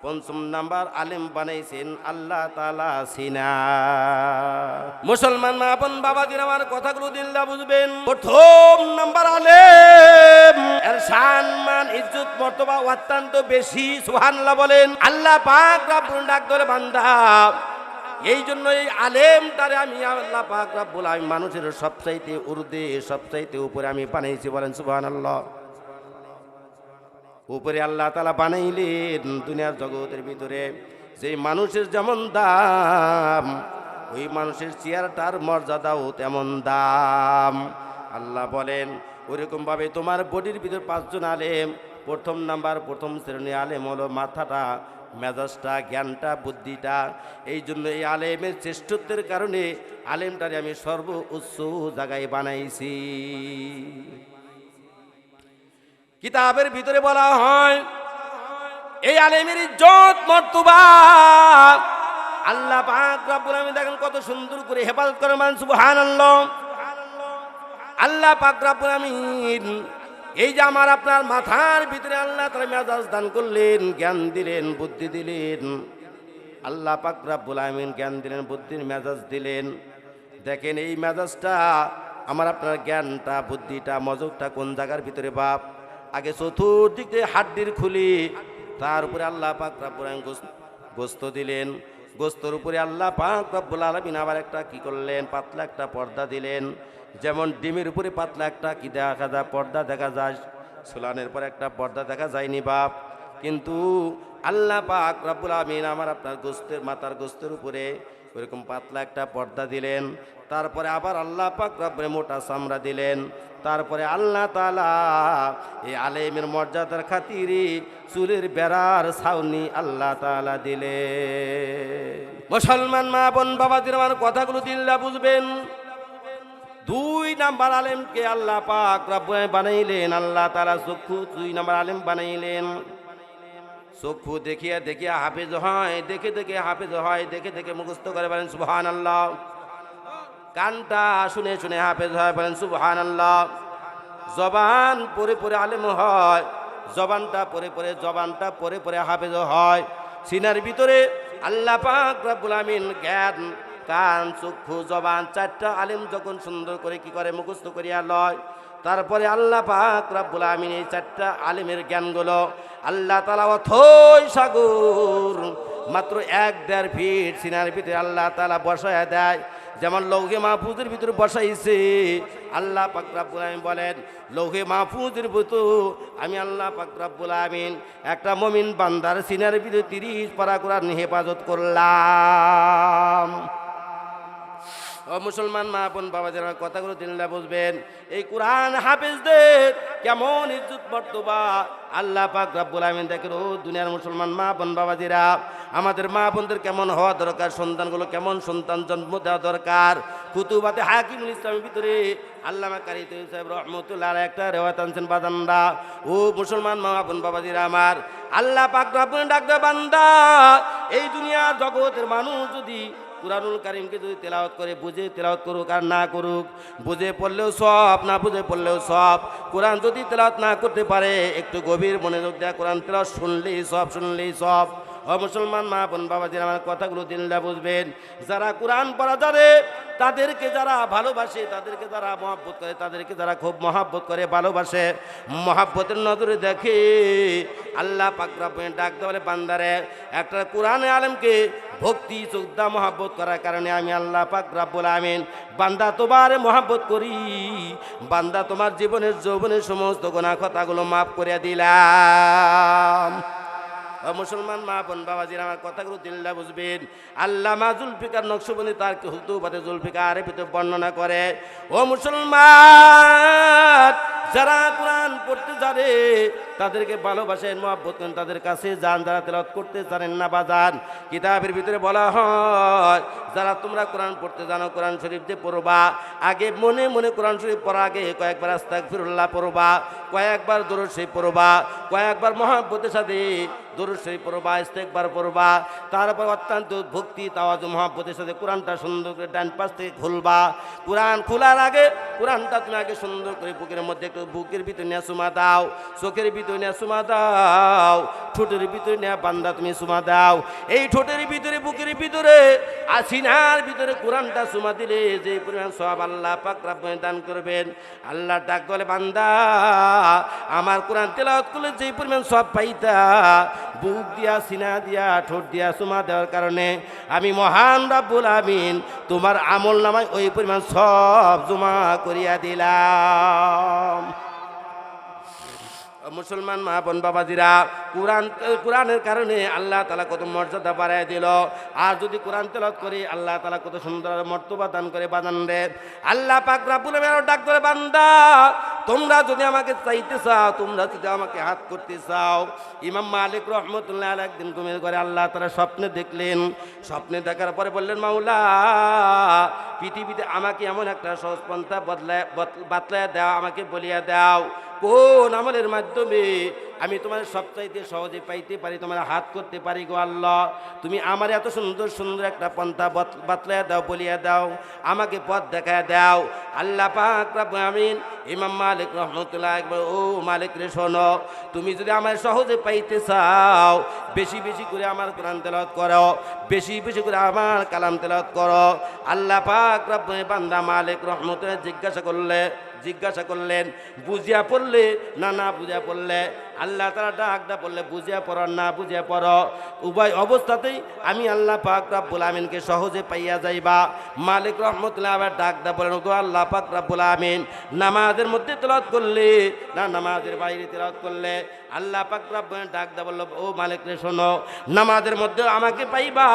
5ম নাম্বার আলেম বানাইছেন আল্লাহ তাআলা সিনা। মুসলমান মা বোন বাবাদের আমার কথাগুলো দিল্লা বুঝবেন। প্রথম নাম্বার আলেম এর সম্মান ইজ্জত মর্তবা অত্যন্ত বেশি। সুবহানাল্লাহ বলেন। আল্লাহ পাক রব্বুল ডাক ধরে বান্দা এই জন্য এই আলেমটারে আমি আল্লাহ পাক রব্বুল আলামিন মানুষের সবচাইতে উর্দে সবচাইতে উপরে আমি বানাইছি। বলেন সুবহানাল্লাহ। উপরে আল্লাহ তাআলা বানাইলেন দুনিয়ার জগতের ভিতরে যে মানুষের যেমন দাম ওই মানুষের চেয়ারটার মর্যাদাও তেমন দাম। আল্লাহ বলেন ওইরকম ভাবে তোমার বডির ভিতর 5 জন আলেম। প্রথম নাম্বার প্রথম শ্রেণী আলেম হলো মাথাটা, মেজাজটা, জ্ঞানটা, বুদ্ধিটা। এই জন্য এই আলেমের শ্রেষ্ঠত্বের কারণে আলেমটারে আমি সর্বোচ্চ জায়গায় বানাইছি। কিতাবের ভিতরে বলা হয় এই আলেমের ইজ্জত মর্তবা আল্লাহ পাক রব্বুল আমিন দেখেন কত সুন্দর করে হেফাজত করে। মান সুবহানাল্লাহ। আল্লাহ পাক রব্বুল আমিন এই যে আমার আপনার মাথার ভিতরে আল্লাহ তাআলা মেজাজ দান করলেন, জ্ঞান দিলেন, বুদ্ধি দিলেন। আল্লাহ পাক রব্বুল আমিন জ্ঞান দিলেন, বুদ্ধির মেজাজ দিলেন। দেখেন এই মেজাজটা আমার আপনার জ্ঞানটা, বুদ্ধিটা, মজকটা কোন জায়গার ভিতরে বাপ? আগে চতুর্দিকে হাড্ডির খুলি, তার উপরে আল্লাহ পাক রব্বুল আমিন গোস্ত দিলেন। গোস্তর উপরে আল্লাহ পাক রব্বুল আলামিন আবার একটা কি করলেন? পাতলা একটা পর্দা দিলেন। যেমন ডিমের উপরে পাতলা একটা কি দেখা যায়? পর্দা দেখা যায়। সুলানের পর একটা পর্দা দেখা যায়নি বাপ। কিন্তু আল্লাহ পাক রব্বুল আমিন আমার আপনার গোস্তের মাথার গোস্তের উপরে ওইরকম পাতলা একটা পর্দা দিলেন। তারপরে আবার আল্লাহ পাক রব্বুল মোটা চামড়া দিলেন। তারপরে আল্লাহ তাআলা এই আলেমের মর্যাদার খাতিরে চুলের বেড়ার ছাউনি আল্লাহ তাআলা দিলেন। মুসলমান মা বোন বাবাদের আমার কথাগুলো দিল্লা বুঝবেন। 2 নাম্বার আলেমকে আল্লাহ পাক রব্বুল বানাইলেন আল্লাহ তাআলা চক্ষু। 2 নাম্বার আলেম বানাইলেন চক্ষু। দেখিয়া দেখিয়া হাফেজ হয়, দেখে দেখে হাফেজ হয়, দেখে দেখে মুখস্থ করে। বলেন সুবহানাল্লাহ। কানটা শুনে শুনে হাফেজ হয়। বলেন সুবহানাল্লাহ। জবান পরে পরে আলেম হয়, জবানটা পরে পরে জবানটা পরে পরে হাফেজ হয়। সিনার ভিতরে আল্লাহ পাক রব্বুল আমিন জ্ঞান, কান, চক্ষু, জবান 4টা আলেম যখন সুন্দর করে কি করে? মুখস্থ করিয়া লয়। তারপরে আল্লাহ পাক রব্বুল আমিন এই 4টা আলেমের জ্ঞানগুলো আল্লাহ তাআলা অথই সাগর মাত্র 1-1.5 ফিট সিনার ভিতরে আল্লাহ তাআলা বসায়া দেয়। যেমন লৌহে মাহফুজের ভিতরে বসাইছে আল্লাহ পাক রব্বুল আমিন বলেন লৌহে মাহফুজের ভিতর আমি আল্লাহ পাক রব্বুল আমিন একটা মুমিন বান্দার সিনার ভিতরে 30 পারা কোরআন হেফাজত করলাম। ও মুসলমান মা বোন বাবাদের কথাগুলো দিল্লা বুঝবেন। এই কোরআন হাফেজদের কেমন ইজ্জত মর্তবা আল্লাহ পাক রব্বুল আমিন দেখেন। ও দুনিয়ার মুসলমান মা বোন বাবাজিরা, আমাদের মা বোনদের কেমন হওয়া দরকার, সন্তানগুলো কেমন সন্তান জন্ম দেওয়া দরকার। কুতুবাতে হাকিমুল ইসলামের ভিতরে আল্লামা কারি তৈয়ব সাহেব রহমতুল্লাহ আলাইহি একটা রিওয়ায়াত আনছেন বাজানরা। ও মুসলমান মা বোন বাবাজিরা আমার, আল্লাহ পাক রব্বুল ডাক দেয় বান্দা এই দুনিয়ার জগতের মানুষ যদি কুরআনুল কারীমকে যদি তেলাওয়াত করে বুঝে তেলাওয়াত করুক আর না করুক, বুঝে পড়লেও সব, না বুঝে পড়লেও সব। কোরআন যদি তেলাওয়াত না করতে পারে, একটু গভীর মনোযোগ দেয়া কোরআন তেলাওয়াত শুনলেই সব, শুনলেই সব। ও মুসলমান মা বোন বাবাজির, আমার কথাগুলো দিনটা বুঝবেন। যারা কোরআন পড়া জানে, তাদেরকে যারা ভালোবাসে, তাদেরকে যারা মহব্বত করে, তাদেরকে যারা খুব মহব্বত করে ভালোবাসে, মহব্বতের নজরে দেখে, আল্লাহ পাক রব্বুল ডাক দেওয়া বলে, বান্দারে একটা কোরআনে আলেমকে ভক্তি শ্রদ্ধা মহব্বত করার কারণে আমি আল্লাহ পাক রব্বুল আমিন বান্দা তোমার মহব্বত করি, বান্দা তোমার জীবনের যৌবনের সমস্ত গুনাহ কথাগুলো মাফ করে দিলাম। মুসলমান মা বোন বাবাজির, আমার কথাগুলো দিল্লা বুঝবেন। আল্লামা জুলফিকার নকশবন্দি তার হুতুবাতে জুলফিকারের ভিতরে বর্ণনা করে, ও মুসলমান, যারা কোরআন পড়তে জানে তাদেরকে ভালোবাসেন, মহব্বত করেন, তাদের কাছে যান। যারা তেলাওয়াত করতে জানেন না বা যান, কিতাবের ভিতরে বলা হয়, যারা তোমরা কোরআন পড়তে জানো, কোরআন শরীফ যে পড়বা, আগে মনে মনে কোরআন শরীফ পড়া আগে কয়েকবার আস্তাগফিরুল্লাহ পড়বা, কয়েকবার দরুদ শরীফ পড়বা, কয়েকবার মহব্বতের সাথে দরুদ শরীফ পড়বা, ইস্তেগফার পড়বা, তারপর অত্যন্ত ভক্তি তাওয়াজু মহব্বতের সাথে কোরআনটা সুন্দর করে ডান পাশ থেকে খুলবা। কোরআন খোলার আগে কোরআনটা তুমি আগে সুন্দর করে বুকের মধ্যে একটু, বুকের ভিতরে নিয়ে সুমা দাও, চোখের ভিতরে নিয়ে সুমা দাও, ঠোঁটের ভিতরে নিয়ে বান্দা তুমি সুমা দাও। এই ঠোঁটের ভিতরে, বুকের ভিতরে, সিনার ভিতরে কোরআনটা সুমা দিলে যে পরিমাণ সওয়াব আল্লাহ পাক রব্বুল দান করবেন। আল্লাহ ডাক বলে, বান্দা আমার কোরআন তেলাওয়াত করলে যে পরিমাণ সওয়াব পাইতা, বুক দিয়া, সিনা দিয়া, ঠোঁট দিয়া সুমা দেওয়ার কারণে আমি মহান রব্বুল আমিন তোমার আমল নামায় ওই পরিমাণ সব জমা করিয়া দিলাম। মুসলমান মা বোন বাবাজিরা, কোরআনের কারণে আল্লাহ তাআলা কত মর্যাদা বাড়ায় দিল। আর যদি কোরআন তেলাওয়াত করি, আল্লাহ তাআলা কত সুন্দর মর্তবা দান করে বাদান রে। আল্লাহ পাক রব্বুল আমিন ডাক করে, বান্দা তোমরা যদি আমাকে চাইতে চাও, তোমরা যদি আমাকে হাত করতে চাও। ইমাম মালিক রহমতুল্লাহ আলাইহি একদিন ঘুমের ঘরে আল্লাহ তাআলা স্বপ্নে দেখলেন। স্বপ্নে দেখার পরে বললেন, মাওলা পৃথিবীতে আমাকে এমন একটা সহজ পন্থা বাতলায় দাও, আমাকে বলিয়া দাও কোন আমলের মাধ্যমে আমি তোমার সবচাইতে সহজে পাইতে পারি, তোমার হাত করতে পারি গো আল্লাহ। তুমি আমার এত সুন্দর সুন্দর একটা পন্থা বাতলায় দাও, বলিয়া দাও, আমাকে পথ দেখায় দাও। আল্লাহ পাক রব্বুল আমিন ইমাম মালিক রহমতুল্লাহ একবার, ও মালিক রে শোনো, তুমি যদি আমার সহজে পাইতে চাও, বেশি বেশি করে আমার কোরআন তেলাওয়াত করো, বেশি বেশি করে আমার কালাম তেলাওয়াত করো। আল্লাহ পাক রব্বুল বান্দা মালিক রহমতুল্লাহ জিজ্ঞাসা করলেন, বুঝিয়া পড়লে না না বুঝিয়া পড়লে? আল্লাহ তাআলা ডাকটা বললে, বুঝিয়া পড়ো না বুঝিয়া পড়ো, উভয় অবস্থাতেই আমি আল্লাহ পাক রব্বুল আমিনকে সহজে পাইয়া যাইবা। মালিক রহমতুল্লাহ আবার ডাকটা বলেন, গো আল্লাহ পাক রব্বুল আমিন, নামাজের মধ্যে তেলাওয়াত করলে না নামাজের বাইরে তেলাওয়াত করলে? আল্লাহ পাক রব্বুল ডাকটা বলল, ও মালিক রে শোনো, নামাজের মধ্যে আমাকে পাইবা,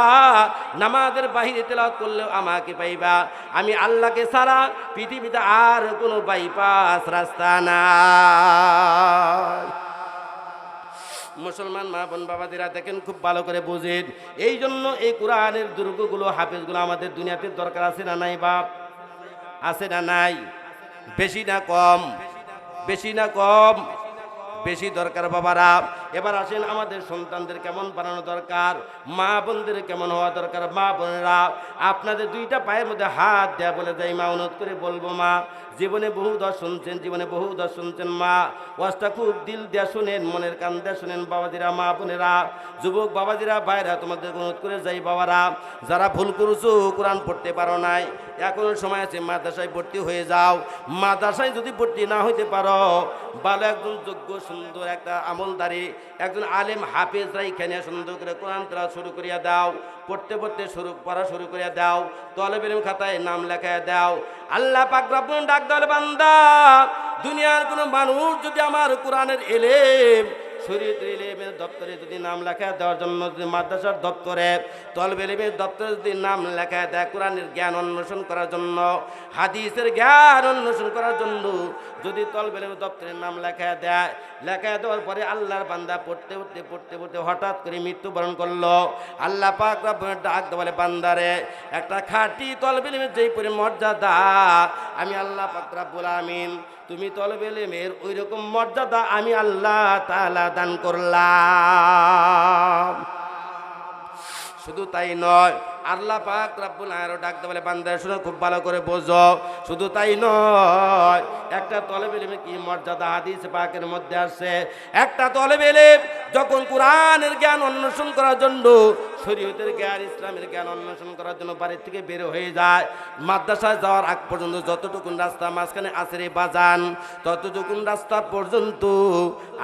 নামাজের বাইরে তেলাওয়াত করলেও আমাকে পাইবা। আমি আল্লাহকে ছাড়া পৃথিবীতে আর কোনো বাইপাস রাস্তা নাই। মুসলমান মা বোন বাবাদিরা দেখেন, খুব ভালো করে বুঝেন। এই জন্য এই কোরআনের দুর্গগুলো, হাফেজগুলো আমাদের দুনিয়াতে দরকার আছে না নাই বাপ? আছে না নাই? বেশি না কম? বেশি না কম? বেশি দরকার বাবারা। এবার আসেন, আমাদের সন্তানদের কেমন বানানো দরকার, মা বোনদের কেমন হওয়া দরকার। মা বোনেরা, আপনাদের দুইটা পায়ের মধ্যে হাত দেয়া বলে যাই, মা অনুরোধ করে বলবো, মা জীবনে বহু দশ শুনছেন, জীবনে বহু দশ শুনছেন, মা ওয়াজটা খুব দিল দেয়া শুনেন, মনের কান দেয়া শুনেন। বাবাজিরা, মা বোনেরা, যুবক বাবাজিরা, ভাইরা, তোমাদের অনুরোধ করে যাই বাবারা, যারা ভুল করছো, কোরআন পড়তে পারো নাই, এখনো সময় আছে, মাদ্রাসায় ভর্তি হয়ে যাও। মাদ্রাসায় যদি ভর্তি না হইতে পারো, ভালো একজন যোগ্য সুন্দর একটা আমলদারি একজন আলেম হাফেজরা এখানে সুন্দর করে কোরআন তেলাওয়াত শুরু করিয়া দাও। পড়তে পড়তে পড়া শুরু করিয়া দাও, তলেবের খাতায় নাম লেখাইয়া দাও। আল্লাহ পাক রব্বুল ডাক দাও, বান্দা দুনিয়ার কোনো মানুষ যদি আমার কোরআনের এলেম, শরীয়তের ইলমের দপ্তরে যদি নাম লেখা দেওয়ার জন্য, যদি মাদ্রাসার দপ্তরে, তলবে ইলমের দপ্তরে যদি নাম লেখা দেয়, কোরআনের জ্ঞান অন্বেষণ করার জন্য, হাদিসের জ্ঞান অন্বেষণ করার জন্য যদি তলবে ইলমের দপ্তরের নাম লেখা দেয়, লেখা দেওয়ার পরে আল্লাহর বান্দা পড়তে পড়তে পড়তে পড়তে হঠাৎ করে মৃত্যুবরণ করলো, আল্লাহ পাক রব্বুল ডাক বলে, বান্দারে একটা খাঁটি তলবে ইলমের যেই পরিমাণ মর্যাদা আমি আল্লাহ পাক রব্বুল আমিন, তুমি তলবে ইলমের ওই রকম মর্যাদা আমি আল্লাহ তাআলা দান করলাম। শুধু তাই নয়, আল্লাহ পাক রব্বুল আলামিন ডাকতে বলে বান্দা শুনো খুব ভালো করে বোঝো শুধু তাই নয় একটা তলেবে ইলমের কি মর্যাদা হাদিস পাকের মধ্যে আছে একটা তলেবে ইলম যখন কোরআনের জ্ঞান অন্বেষণ করার জন্য শরীয়তের জ্ঞান ইসলামের জ্ঞান অন্বেষণ করার জন্য বাড়ি থেকে বের হয়ে যায় মাদ্রাসায় যাওয়ার আগ পর্যন্ত যতটুকুন রাস্তা মাঝখানে আসরে বাজান ততটুকুন রাস্তা পর্যন্ত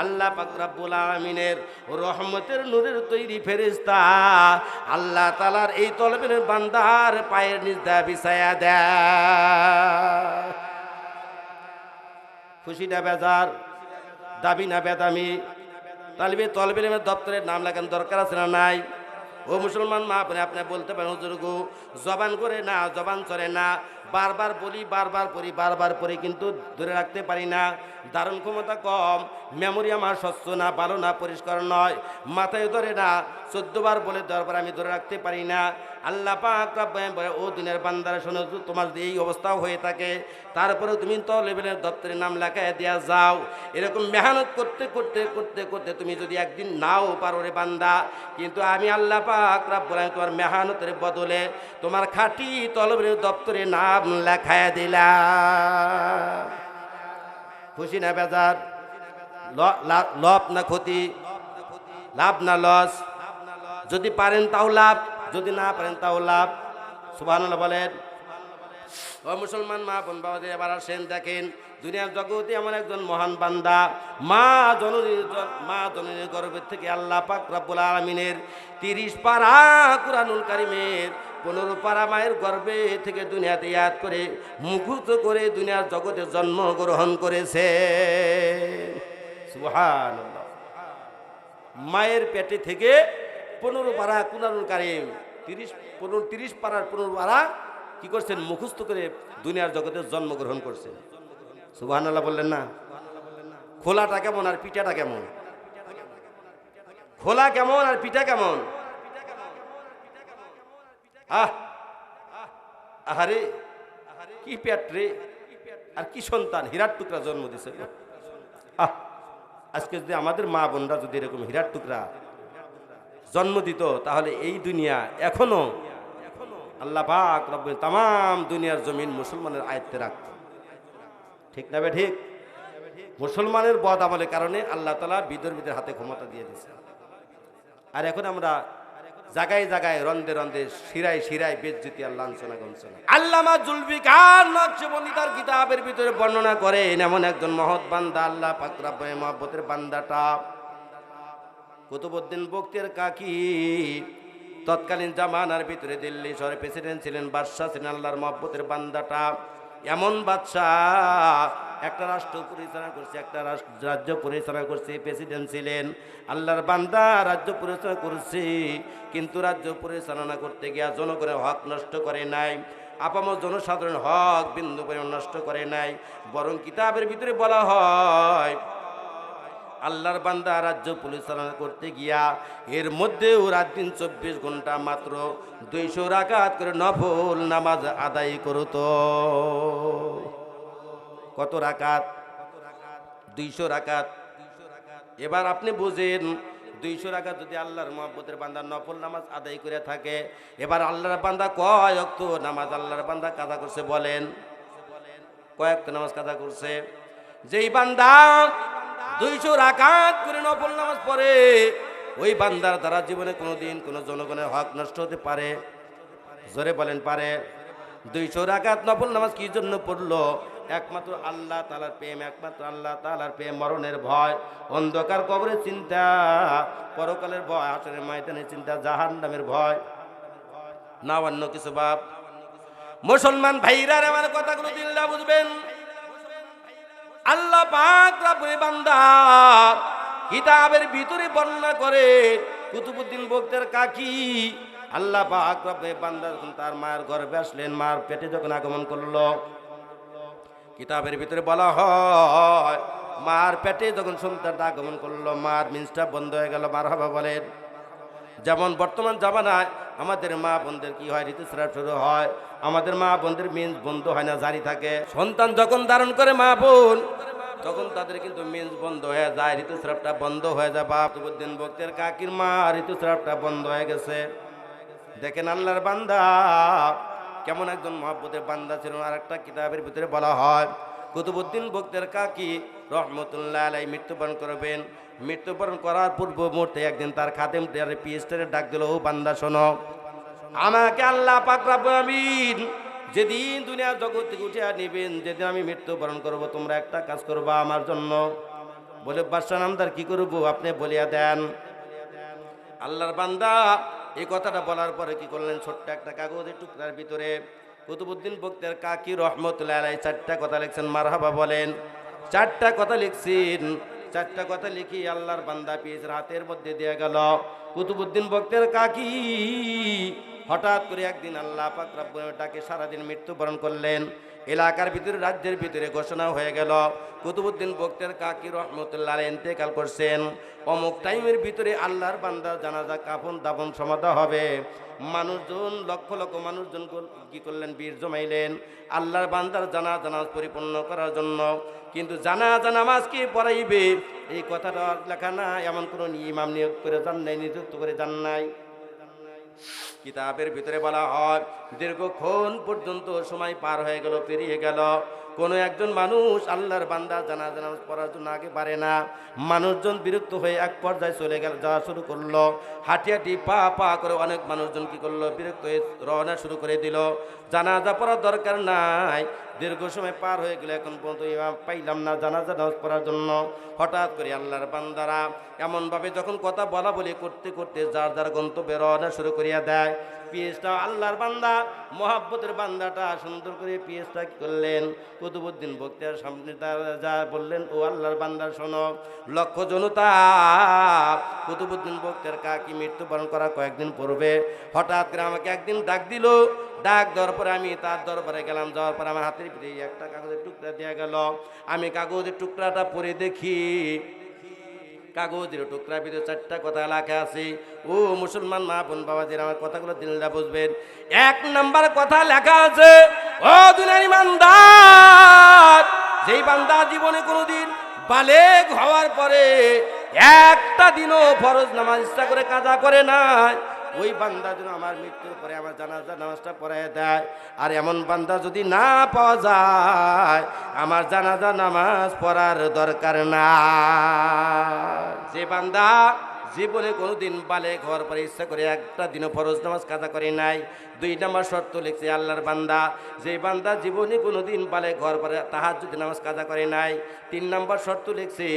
আল্লাহ পাক রব্বুল আলামিনের রহমতের নূরের তৈরি ফেরেশতা আল্লাহ তাআলার এই তলবের বান্দার পায়ের নিচে বিছায়া দেয় খুশি না বেজার দাবি না বেদামি তালিবে তলবের দপ্তরের নাম লেখান দরকার আছে না নাই ও মুসলমান মা আপনি বলতে পারেন হুজুর গো জবান করে না জবান চলে না বারবার বলি বারবার পড়ি বারবার পড়ি কিন্তু ধরে রাখতে পারি না ধারণ ক্ষমতা কম মেমোরি আমার স্বচ্ছ না ভালো না পরিষ্কার নয় মাথায় ধরে না 14 বার বলে দরবার আমি ধরে রাখতে পারি না আল্লাহ পাক রব্বুল বলে ও দিনের বান্দারা শোনো তোমার যদি এই অবস্থাও হয়ে থাকে তারপরে তুমি তো লেভেলের দপ্তরে নাম লেখায় দেওয়া যাও এরকম মেহনত করতে করতে করতে করতে তুমি যদি একদিন নাও পারো রে বান্দা কিন্তু আমি আল্লাহ পাক রব্বুল আলামিন তোমার মেহনতের বদলে তোমার খাঁটি তলবের দপ্তরে নাম লেখায় দিলাম খুশি না বেজার লাভ না ক্ষতি লাভ না লস যদি পারেন তাও লাভ যদি না পারেন তাও লাভ সুবহানাল্লাহ বলেন ও মুসলমান মা বোন বাবাদের এবার আসেন দেখেন দুনিয়ার জগতে এমন একজন মহান বান্দা মা জননীর গর্ভের থেকে আল্লাহ পাক রব্বুল আলামিনের 30 পারা কুরআনুল কারীমের 15 পারা মায়ের গর্ভে থেকে দুনিয়াতে ইয়াদ করে মুখস্থ করে দুনিয়ার জগতে জন্মগ্রহণ করেছে সুবহানাল্লাহ মায়ের পেটে থেকে 15 পারা কুরআনুল কারীম 30 পারার 15 পারা কি করছেন মুখস্থ করে দুনিয়ার জগতে জন্মগ্রহণ করছেন সুবহানাল্লাহ বললেন না খোলাটা কেমন আর পিঠাটা কেমন খোলা কেমন আর পিঠা কেমন আহারে কি পেট রে আর কি সন্তান হীরার টুকরা জন্ম দিছে আজকে যদি আমাদের মা বোনরা যদি এরকম হীরার টুকরা জন্ম দিত তাহলে এই দুনিয়া এখনো আল্লাহ পাক রব্বুল তামাম দুনিয়ার জমিন মুসলমানের আয়ত্তে রাখত ঠিক না বে ঠিক মুসলমানের বদ আমলের কারণে আল্লাহ তাআলা বিধর্মীদের হাতে ক্ষমতা দিয়ে দিয়েছে আর এখন আমরা জায়গায় জায়গায় রন্দে রন্দে শিরায় শিরায় বেজ্জতি আর লাঞ্ছনা গঞ্ছনা আল্লামা জুলফিকার নকশবন্দি তার কিতাবের ভিতরে বর্ণনা করেন এমন একজন মহৎ বান্দা আল্লাহ পাক রব্বুল মহব্বতের বান্দাটা কুতুবউদ্দিন বখতিয়ার কাকি তৎকালীন জামানার ভিতরে দিল্লি শহরে প্রেসিডেন্ট ছিলেন বাদশাহ ছিলেন আল্লাহর মহব্বতের বান্দাটা এমন বাদশাহ একটা রাষ্ট্র পরিচালনা করছে একটা রাজ্য পরিচালনা করছে প্রেসিডেন্ট ছিলেন আল্লাহর বান্দা রাজ্য পরিচালনা করছে কিন্তু রাজ্য পরিচালনা করতে গিয়া জনগণের হক নষ্ট করে নাই আপামর জনসাধারণ হক বিন্দু পরিমাণ নষ্ট করে নাই বরং কিতাবের ভিতরে বলা হয় আল্লাহর বান্দা রাজ্য পরিচালনা করতে গিয়া এর মধ্যেও রাত দিন 24 ঘন্টা মাত্র 200 রাকাত করে নফল নামাজ আদায় করত কত রাকাত 200 রাকাত এবার আপনি বুঝেন 200 রাকাত যদি আল্লাহর মহব্বতের বান্দা নফল নামাজ আদায় করে থাকে এবার আল্লাহর বান্দা কয় ওয়াক্ত নামাজ আল্লাহর বান্দা কাজা করছে বলেন কয় ওয়াক্ত নামাজ কাজা করছে যেই বান্দা 200 রাকাত করে নফল নামাজ পড়ে ওই বান্দার দ্বারা জীবনে কোনোদিন কোনো জনগণের হক নষ্ট হতে পারে জোরে বলেন পারে 200 রাকাত নফল নামাজ কি জন্য পড়লো একমাত্র আল্লাহ তাআলার প্রেম একমাত্র আল্লাহ তাআলার প্রেম মরণের ভয় অন্ধকার কবরের চিন্তা পরকালের ভয় হাসরের ময়দানের চিন্তা জাহান্নামের ভয় না অন্য কিছু বাপ মুসলমান ভাইরা আমার কথাগুলো দিল্লা বুঝবেন আল্লাহ পাক রব্বুল বান্দা কিতাবের ভিতরে বর্ণনা করে কুতুবউদ্দিন বখতিয়ার কাকি আল্লাহ পাক রব্বুল বান্দা যখন তার মায়ের গর্ভে আসলেন মার পেটে যখন আগমন করলো কিতাবের ভিতরে বলা হয় মার পেটে যখন সন্তানটা আগমন করলো মার মিন্সটা বন্ধ হয়ে গেল মারহাবা বলেন যেমন বর্তমান জামানায় আমাদের মা বোনদের কি হয় ঋতুস্রাব শুরু হয় আমাদের মা বোনদের মিন্স বন্ধ হয় না জারি থাকে সন্তান যখন ধারণ করে মা বোন তখন তাদের কিন্তু মিন্স বন্ধ হয়ে যায় ঋতুস্রাবটা বন্ধ হয়ে যায় কুতুবউদ্দিন বখতিয়ার কাকির মা ঋতুস্রাবটা বন্ধ হয়ে গেছে দেখেন আল্লাহর বান্দা কেমন একজন মহব্বতের বান্দা ছিল। আর একটা কিতাবের ভিতরে বলা হয় কুতুবউদ্দিন বখতিয়ার কাকি রহমতুল্লাহ আলাইহি মৃত্যুবরণ করবেন। মৃত্যুবরণ করার পূর্ব মুহূর্তে একদিন তার খাদেম পিএসটারে ডাক দিল, ও বান্দা শোনো, আমাকে আল্লাহ পাক রব্বুল আমিন যেদিন দুনিয়ার জগৎ থেকে উঠে নেবেন, যেদিন আমি মৃত্যুবরণ করব, তোমরা একটা কাজ করবা আমার জন্য। বলে বাদশাহ নামদার কি করবো আপনি বলিয়া দেন। আল্লাহর বান্দা এই কথাটা বলার পরে কি করলেন, ছোট্ট একটা কাগজের টুকরার ভিতরে কুতুবউদ্দিন বখতিয়ার কাকি রহমতুল্লাহ আলাইহি 4টা কথা লিখছেন। মারহাবা বলেন। 4টা কথা লিখছেন। 4টা কথা লিখি আল্লাহর বান্দা পিসের হাতের মধ্যে দিয়ে গেল। কুতুবউদ্দিন বখতিয়ার কাকি হঠাৎ করে একদিন আল্লাহ পাক রব্বুল আলামিন ডাকে সারাদিন মৃত্যুবরণ করলেন। এলাকার ভিতরে রাজ্যের ভিতরে ঘোষণা হয়ে গেল কুতুবউদ্দিন বখতিয়ার কাকি রহমতুল্লাহ আলাইহি ইন্তেকাল করছেন। অমুক টাইমের ভিতরে আল্লাহর বান্দার জানাজা কাফন দাফন সমাধা হবে। মানুষজন লক্ষ লক্ষ মানুষজন কি করলেন, বীর জমাইলেন আল্লাহর বান্দার জানাজা নামাজ পরিপূর্ণ করার জন্য। কিন্তু জানাজা নামাজ কি পড়াইবে এই কথাটা লেখা না, এমন কোনো ইমাম নিয়োগ করে যান নাই, নিযুক্ত করে যান নাই। কিতাবের ভিতরে বলা হয় দীর্ঘক্ষণ পর্যন্ত সময় পার হয়ে গেল, পেরিয়ে গেল, কোনো একজন মানুষ আল্লাহর বান্দা জানাজা নামাজ পড়ার জন্য আগে পারে না। মানুষজন বিরক্ত হয়ে এক পর্যায়ে চলে গেল, যাওয়া শুরু করলো। হাঁটি হাঁটি পা পা করে অনেক মানুষজন কি করলো, বিরক্ত হয়ে রওনা শুরু করে দিল। জানাজা পড়ার দরকার নাই, দীর্ঘ সময় পার হয়ে গেল, এখন পর্যন্ত ইমাম পাইলাম না জানাজা নামাজ পড়ার জন্য। হঠাৎ করে আল্লাহর বান্দারা এমনভাবে যখন কথা বলা বলি করতে করতে যার যার গন্তব্যে রওনা শুরু করিয়া দেয়। পিএসটা আল্লাহর বান্দা মহাব্বতের বান্দাটা সুন্দর করে পিএসটা কি করলেন, কুতুবউদ্দিন বখতিয়ার সামনে যা বললেন, ও আল্লাহর বান্দা শোনো, লক্ষ জনতা কুতুবউদ্দিন বখতিয়ার কাকি মৃত্যুবরণ করার কয়েকদিন পূর্বে হঠাৎ করে আমাকে একদিন ডাক দিল। ডাক দেওয়ার পরে আমি তার দরবারে গেলাম। যাওয়ার পরে আমার হাতের ভিতরে একটা কাগজের টুকরা দেওয়া গেল। আমি কাগজের টুকরাটা পড়ে দেখি, কাগজের টুকরার ভিতরে 4টা কথা লেখা আছে। ও মুসলমান মা বোন বাবাজির, আমার কথাগুলো দিলরা বুঝবেন। 1 নাম্বার কথা লেখা আছে, ও দুনিয়ার ইমানদার, যেই বান্দা জীবনে কোনোদিন বালেগ হওয়ার পরে একটা দিনও ফরজ নামাজ ইচ্ছা করে কাজা করে না, ওই বান্দা যেন আমার মৃত্যুর পরে আমার জানাজা নামাজটা পড়ায় দেয়। আর এমন বান্দা যদি না পাওয়া যায়, আমার জানাজা নামাজ পড়ার দরকার না। যে বান্দা জীবনে কোনোদিন বালেগ হওয়ার পরে ইচ্ছা করে একটা দিনও ফরজ নামাজ কাজা করে নাই। 2 নাম্বার শর্ত লিখছে আল্লাহর বান্দা, যে বান্দা জীবনে কোনোদিন বালেগ হওয়ার পরে তাহাজ্জুদ নামাজ কাজা করে নাই। 3 নাম্বার শর্ত লিখছে,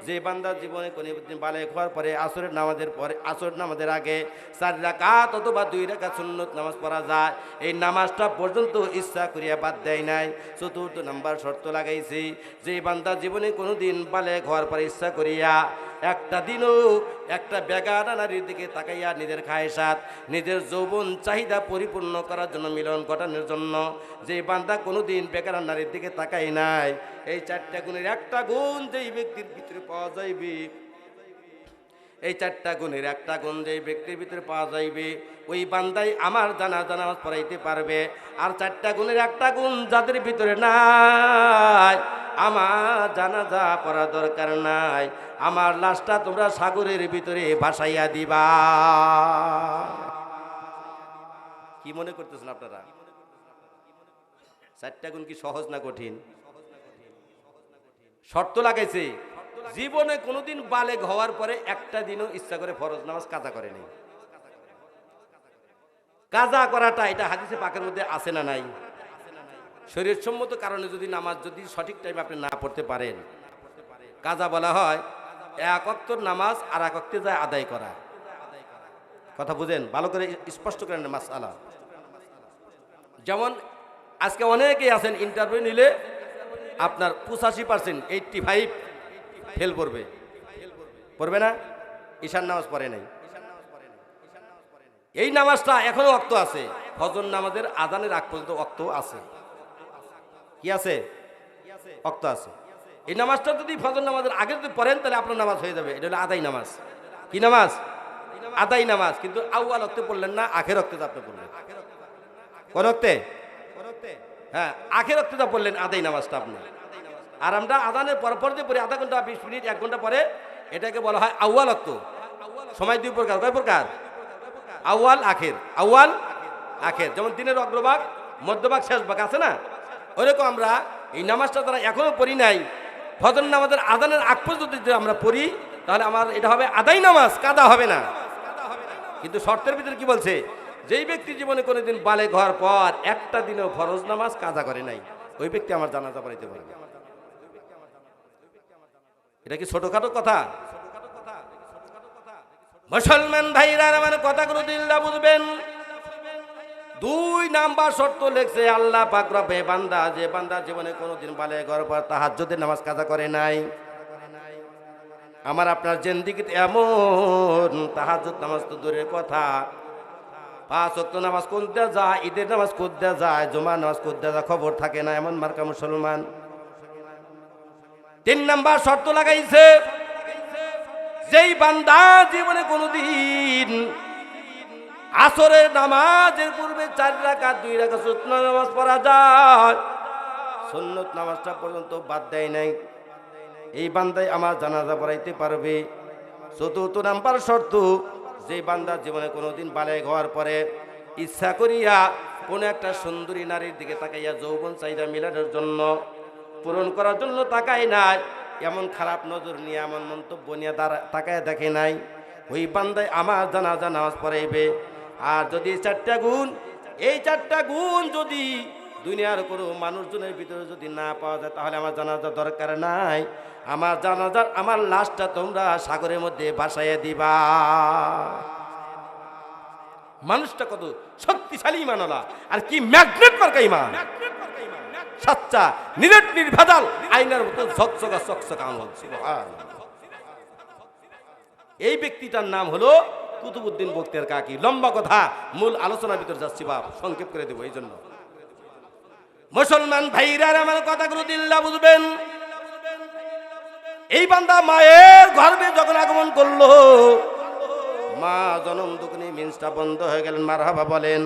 যে বান্দা জীবনে কোনোদিন বালেগ হওয়ার পরে আসরের নামাজের পরে, আসর নামাজের আগে 4 রাকাত অথবা 2 রাকাত সুন্নত নামাজ পড়া যায়, এই নামাজটা পর্যন্ত ইচ্ছা করিয়া বাদ দেয় নাই। 4র্থ নাম্বার শর্ত লাগাইছে, যে বান্দা জীবনে কোনোদিন বালেগ হওয়ার পরে ইচ্ছা করিয়া একটা দিনও একটা বেগানা নারীর দিকে তাকাইয়া নিজের খায়সাত, নিজের যৌবন চাহিদা পরিপূর্ণ করার জন্য, মিলন ঘটানোর জন্য, যে বান্দা কোনোদিন বেগানা নারীর দিকে তাকাই নাই, এই 4টা গুণের একটা গুণ যেই ব্যক্তির ভিতরে পাওয়া যাইবে, এই 4টা গুণের একটা গুণ যেই ব্যক্তির ভিতরে পাওয়া যাইবে, ওই বান্দাই আমার জানাজা নামাজ পড়াইতে পারবে। আর 4টা গুণের একটা গুণ যাদের ভিতরে নাই, আমার জানাজা পড়া দরকার নাই, আমার লাশটা তোমরা সাগরের ভিতরে ভাসাইয়া দিবা। কি মনে করতেছেন আপনারা? 4টা গুণ কি সহজ না কঠিন? শর্ত লাগাইছে, জীবনে কোনোদিন বালেগ হওয়ার পরে একটা দিনও ইচ্ছা করে ফরজ নামাজ কাজা করে নেই। কাজা করাটা এটা হাদিসে পাকের মধ্যে আছে না নাই? শরীয়তসম্মত কারণে যদি নামাজ যদি সঠিক টাইমে আপনি না পড়তে পারেন, কাজা বলা হয় 1 ওয়াক্তের নামাজ আর 1 ওয়াক্তে যায় আদায় করা। কথা বুঝেন, ভালো করে স্পষ্ট করেন মাসআলা। যেমন আজকে অনেকেই আছেন ইন্টারভিউ নিলে আপনার 85% 85 ফেল করবে, পড়বে না, ঈশান নামাজ পড়ে নাই। এই নামাজটা এখনো ওয়াক্ত আছে, ফজর নামাজের আজানের আগ পর্যন্ত ওয়াক্ত আছে। কি আছে? ওয়াক্ত আছে। এই নামাজটা যদি ফজর নামাজের আগে যদি পড়েন তাহলে আপনার নামাজ হয়ে যাবে। এটা হলো আদাই নামাজ। কি নামাজ? আদাই নামাজ। কিন্তু আউয়াল ওয়াক্তে পড়লেন না, আখের ওয়াক্তে আপনি পড়লেন। কোন ওয়াক্তে? হ্যাঁ, আখের ওয়াক্তে পড়লেন আদাই নামাজটা আপনি। আর আমরা আজানের পর যে পড়ি, 0.5 ঘন্টা 20 মিনিট 1 ঘন্টা পরে, এটাকে বলা হয় আউয়াল ওয়াক্ত। সময় 2 প্রকার। কয় প্রকার? আউয়াল আখের, আউয়াল আখের, যেমন দিনের অগ্রভাগ, মধ্যভাগ, শেষ ভাগ আছে না, ওইরকম আমরা এই নামাজটা তারা এখনো পড়ি নাই। ফজর নামাজের আজানের আগ পর্যন্ত যদি আমরা পড়ি তাহলে আমার এটা হবে আদায় নামাজ, কাদা হবে না। কিন্তু শর্তের ভিতরে কি বলছে, যেই ব্যক্তি জীবনে কোনোদিন বালেগ হওয়ার পর একটা দিনও ফরজ নামাজ কাজা করে নাই, ওই ব্যক্তি আমার জানাজা পড়াইতে পারবে। এটা কি ছোটখাটো কথা? মুসলমান ভাইরা আমার কথাগুলো দিল্লা বুঝবেন। 2 নাম্বার শর্ত লেখছে আল্লাহ পাক রব্বে বান্দা, যে বান্দা জীবনে কোনোদিন বালেগ হওয়ার পর তাহাজ্জুদের নামাজ কাজা করে নাই। আমার আপনার জিন্দেগিতে এমন তাহাজ্জুদ নামাজ তো দূরের কথা, 5 ওয়াক্ত নামাজ করতে যায়, ঈদের নামাজ করতে যায়, জুমার নামাজ করতে যায়, খবর থাকে না, এমন মার্কা মুসলমান। 3 নাম্বার শর্ত লাগাইছে, যেই বান্দা জীবনে কোনোদিন আসরের নামাজের পূর্বে 4 রাকাত 2 রাকাত সুন্নাত নামাজ পড়া যায়, সুন্নত নামাজটা পর্যন্ত বাদ দেয় নাই, এই বান্দাই আমার জানাজা পড়াইতে পারবে। 4 নাম্বার শর্ত, যে বান্দা জীবনে কোনোদিন বালেগ হওয়ার পরে ইচ্ছা করিয়া কোনো একটা সুন্দরী নারীর দিকে তাকাইয়া যৌবন চাহিদা মিলানোর জন্য, পূরণ করার জন্য তাকায় নাই, এমন খারাপ নজর নিয়ে, এমন মন্তব্য নিয়ে তাকায় দেখে নাই, ওই বান্দায় আমার জানাজা নামাজ পড়াইবে। আর যদি 4টা গুণ, এই 4টা গুণ যদি দুনিয়ার কোনো মানুষজনের ভিতরে যদি না পাওয়া যায় তাহলে আমার জানাজা দরকার নাই। আমার জানাজার আমার লাশটা তোমরা সাগরের মধ্যে ভাসাইয়া দিবা। মানুষটা কত শক্তিশালী ইমানওয়ালা, আর কি ম্যাগনেট মার্কা ইমান, সাচ্চা নিরেট নির্ভেজাল আয়নার মতো ঝকঝকা চকচকা আমল। এই ব্যক্তিটার নাম হলো কুতুবউদ্দিন বখতিয়ার কাকি। লম্বা কথা, মূল আলোচনার ভিতর যাচ্ছি বাপ, সংক্ষেপ করে দেবো। এই জন্য মুসলমান ভাইরা আমার কথাগুলো দিল্লা বুঝবেন। এই বান্দা মায়ের গর্ভে যখন আগমন করলো, মা জনম দুঃখে মিন্সটা বন্ধ হয়ে গেলেন, মারহাবা বলেন।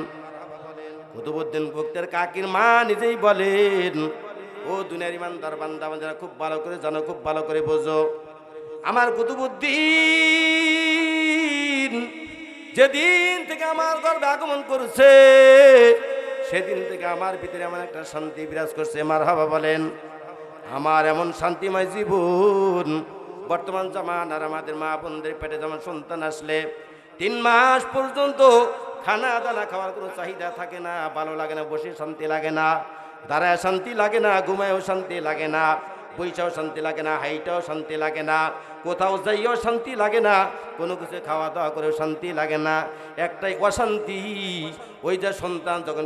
কুতুবউদ্দিন বখতিয়ার কাকির মা নিজেই বলেন, ও দুনিয়ার ইমানদার বান্দা যারা খুব ভালো করে জানো, খুব ভালো করে বোঝো, আমার কুতুবউদ্দিন যেদিন থেকে আমার গর্ভে আগমন করছে সেদিন থেকে আমার ভিতরে এমন একটা শান্তি বিরাজ করছে, মারহাবা বলেন। আমার এমন শান্তিময় জীবন, বর্তমান জামানার আমাদের মা বোনদের পেটে যেমন সন্তান আসলে 3 মাস পর্যন্ত খানা দানা খাওয়ার কোনো চাহিদা থাকে না, ভালো লাগে না, বসে শান্তি লাগে না, দাঁড়ায় শান্তি লাগে না, ঘুমায়ও শান্তি লাগে না, বইসাও শান্তি লাগে না, হাইটাও শান্তি লাগে না, কোথাও যাইও শান্তি লাগে না, কোনো কিছু খাওয়া দাওয়া করেও শান্তি লাগে না, একটাই অশান্তি, ওই যে সন্তান যখন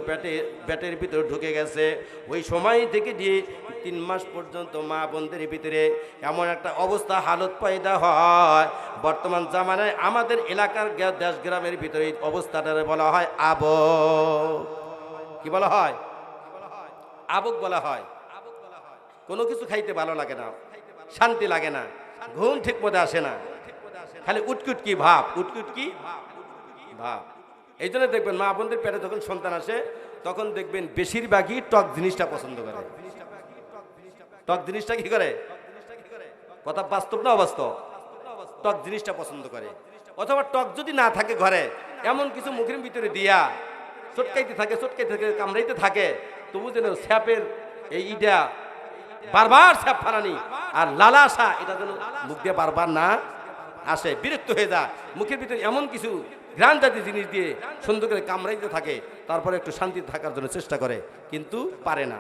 পেটের ভিতরে ঢুকে গেছে ওই সময় থেকে দিয়ে 3 মাস পর্যন্ত মা বোনদের ভিতরে এমন একটা অবস্থা হালত পয়দা হয়। বর্তমান জামানায় আমাদের এলাকার দেশ গ্রামের ভিতরে অবস্থাটারে বলা হয় আবক। কি বলা হয়? আবক বলা হয়। কোনো কিছু খাইতে ভালো লাগে না, শান্তি লাগে না, ঘুম ঠিক মতো আসে না, খালি উটকুটকি ভাব, উটকুটকি ভাব। এই জন্য দেখবেন মা বোনদের পেটে যখন সন্তান আসে তখন দেখবেন বেশিরভাগই টক জিনিসটা পছন্দ করে। টক জিনিসটা কি করে? কথা বাস্তব না অবাস্তব? টক জিনিসটা পছন্দ করে। অথবা টক যদি না থাকে ঘরে, এমন কিছু মুখের ভিতরে দিয়া চটকাইতে থাকে, কামড়াইতে থাকে, তবু যেন স্যাপের এই ইটা বারবার স্যাপ ফানানি আর লালাসা, এটা যেন মুখ দিয়ে বারবার না আসে, বিরক্ত হয়ে যায়। মুখের ভিতরে এমন কিছু ঘ্রাণ জাতীয় জিনিস দিয়ে সুন্দর করে কামড়াইতে থাকে, তারপরে একটু শান্তি থাকার জন্য চেষ্টা করে, কিন্তু পারে না,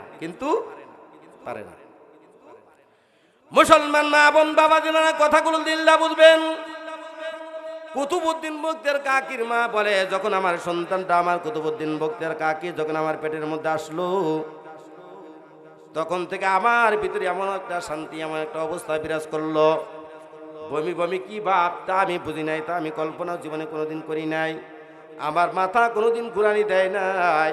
মুসলমান মা বোন বাবা যেনারা কথাগুলো দিল্লা বুঝবেন। কুতুবউদ্দিন বখতিয়ার কাকির মা বলে, যখন আমার সন্তানটা, আমার কুতুবউদ্দিন বখতিয়ার কাকি যখন আমার পেটের মধ্যে আসলো, তখন থেকে আমার ভিতরে এমন একটা শান্তি, এমন একটা অবস্থা বিরাজ করলো, বমি বমি কি ভাব তা আমি বুঝি নাই, তা আমি কল্পনা জীবনে কোনোদিন করি নাই। আমার মাথা কোনোদিন ঘুরানি দেয় নাই,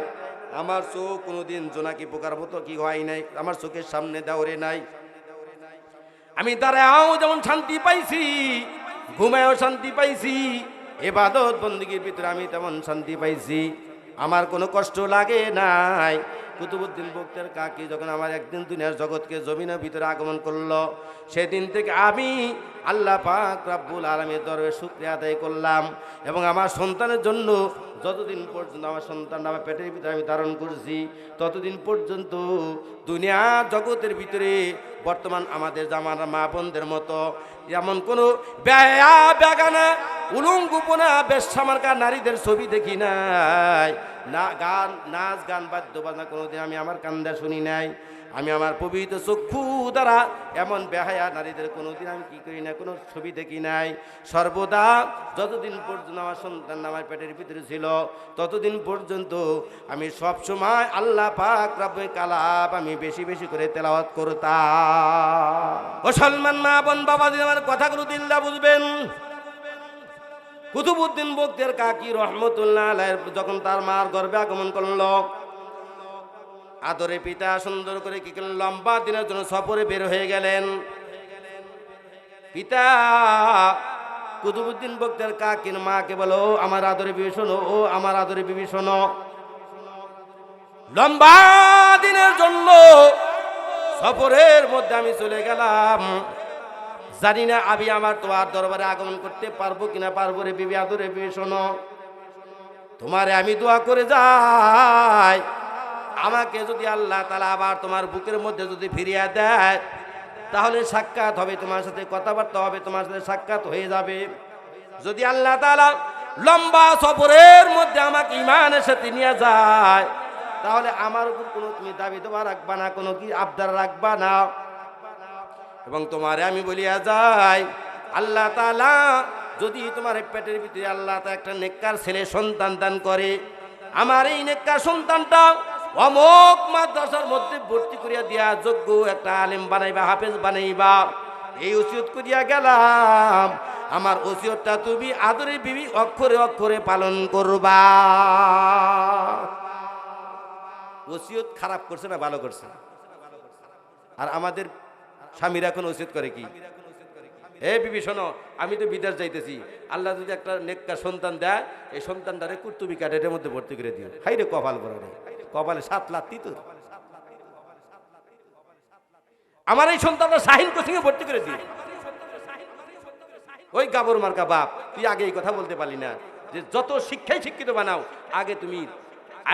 আমার চোখ কোনোদিন জোনাকি পোকার মতো কি হয় নাই, আমার চোখের সামনে দেওরে নাই। আমি দাঁড়াও যেমন শান্তি পাইছি, ঘুমায়ও শান্তি পাইছি, ইবাদত বন্দেগীর ভিতরে আমি তেমন শান্তি পাইছি। আমার কোনো কষ্ট লাগে নাই, কুতুবউদ্দিন বক্তের কাকি যখন আমার একদিন দুনিয়ার জগৎকে জমিনের ভিতরে আগমন করলো, সেদিন থেকে আমি আল্লাহ পাক রব্বুল আলামিনের দরবারে শুকরিয়া আদায় করলাম। এবং আমার সন্তানের জন্য যতদিন পর্যন্ত আমার সন্তান আমার পেটের ভিতরে আমি ধারণ করছি, ততদিন পর্যন্ত দুনিয়া জগতের ভিতরে বর্তমান আমাদের জামানা মা বোনদের মতো এমন কোনো ব্যয়া বেগানা উলঙ্গুপনা বেশ্যামার্কা নারীদের ছবি দেখি নাই, না গান নাচ গান বাদ্য বাজনা কোনোদিন আমি আমার কান্দা শুনি নাই। আমি আমার পবিত্র চক্ষু দ্বারা এমন বেহায়া নারীদের কোনোদিন আমি কি করি না, কোনো ছবি দেখি নাই। সর্বদা যতদিন পর্যন্ত আমার সন্তান আমার পেটের ভিতরে ছিল, ততদিন পর্যন্ত আমি সব সময় আল্লাহ পাক রব্বুল কালাম আমি বেশি বেশি করে তেলাওয়াত করতাম। মুসলমান মা বোন বাবাজি, আমার কথাগুলো দিল্লা বুঝবেন। কুতুবউদ্দিন বক্তের কাকি রহমতুল্লাহ আলাইহি যখন তার মার গর্ভে আগমন করলো, আদরে পিতা সুন্দর করে কি করলেন, লম্বা দিনের জন্য সফরে বের হয়ে গেলেন। পিতা কুতুবউদ্দিন বক্তের কাকির মাকে বলো, আমার আদরে বিবি শোনো, ও আমার আদরে বিবি শোনো, লম্বা দিনের জন্য সফরের মধ্যে আমি চলে গেলাম, জানি না আমি আমার তোমার দরবারে আগমন করতে পারবো কিনা পারবো রে বিবি, আদরে বিবি শোনো, তোমারে আমি দোয়া করে যাই, আমাকে যদি আল্লাহ তাআলা আবার তোমার বুকের মধ্যে যদি ফিরিয়ে দেয়, তাহলে সাক্ষাৎ হবে, তোমার সাথে কথাবার্তা হবে, তোমার সাথে সাক্ষাৎ হয়ে যাবে। যদি আল্লাহ তাআলা লম্বা সফরের মধ্যে আমাকে ঈমানের সাথে নিয়ে যায়, তাহলে আমার উপর কোনো তুমি দাবি দেওয়া রাখবা না, কোনো কি আবদার রাখবা না। এবং তোমারে আমি বলিয়া যাই, আল্লাহ তাআলা যদি তোমার পেটের ভিতরে আল্লাহ তাআলা একটা নেককার ছেলে সন্তান দান করে, আমার এই নেককার সন্তানটা অমুক মাদ্রাসার মধ্যে ভর্তি করিয়া দিয়া যোগ্য একটা আলেম বানাইবা, হাফেজ বানাইবা, এই ওসিয়ত করিয়া গেলাম। আমার ওসিয়তটা তুমি আদরে বিবি অক্ষরে অক্ষরে পালন করবা। ওসিয়ত খারাপ করছে না ভালো করছে? আর আমাদের স্বামীরা এখন ওসিয়ত করে কি, এ বিবি শোনো, আমি তো বিদেশ যাইতেছি, আল্লাহ যদি একটা নেককার সন্তান দেয়, এই সন্তানটারে কুর্তুবি ক্যাডেটের মধ্যে ভর্তি করে দিও। হাই রে কপাল বড় রে, কপালে 7 লাখ তিতুর, আমার এই সন্তানটা শাহিন কোচিং এ ভর্তি করে দিও। ওই গাবর মার্কা বাপ, তুই আগে এই কথা বলতে পারলি না যে যত শিক্ষাই শিক্ষিত বানাও, আগে তুমি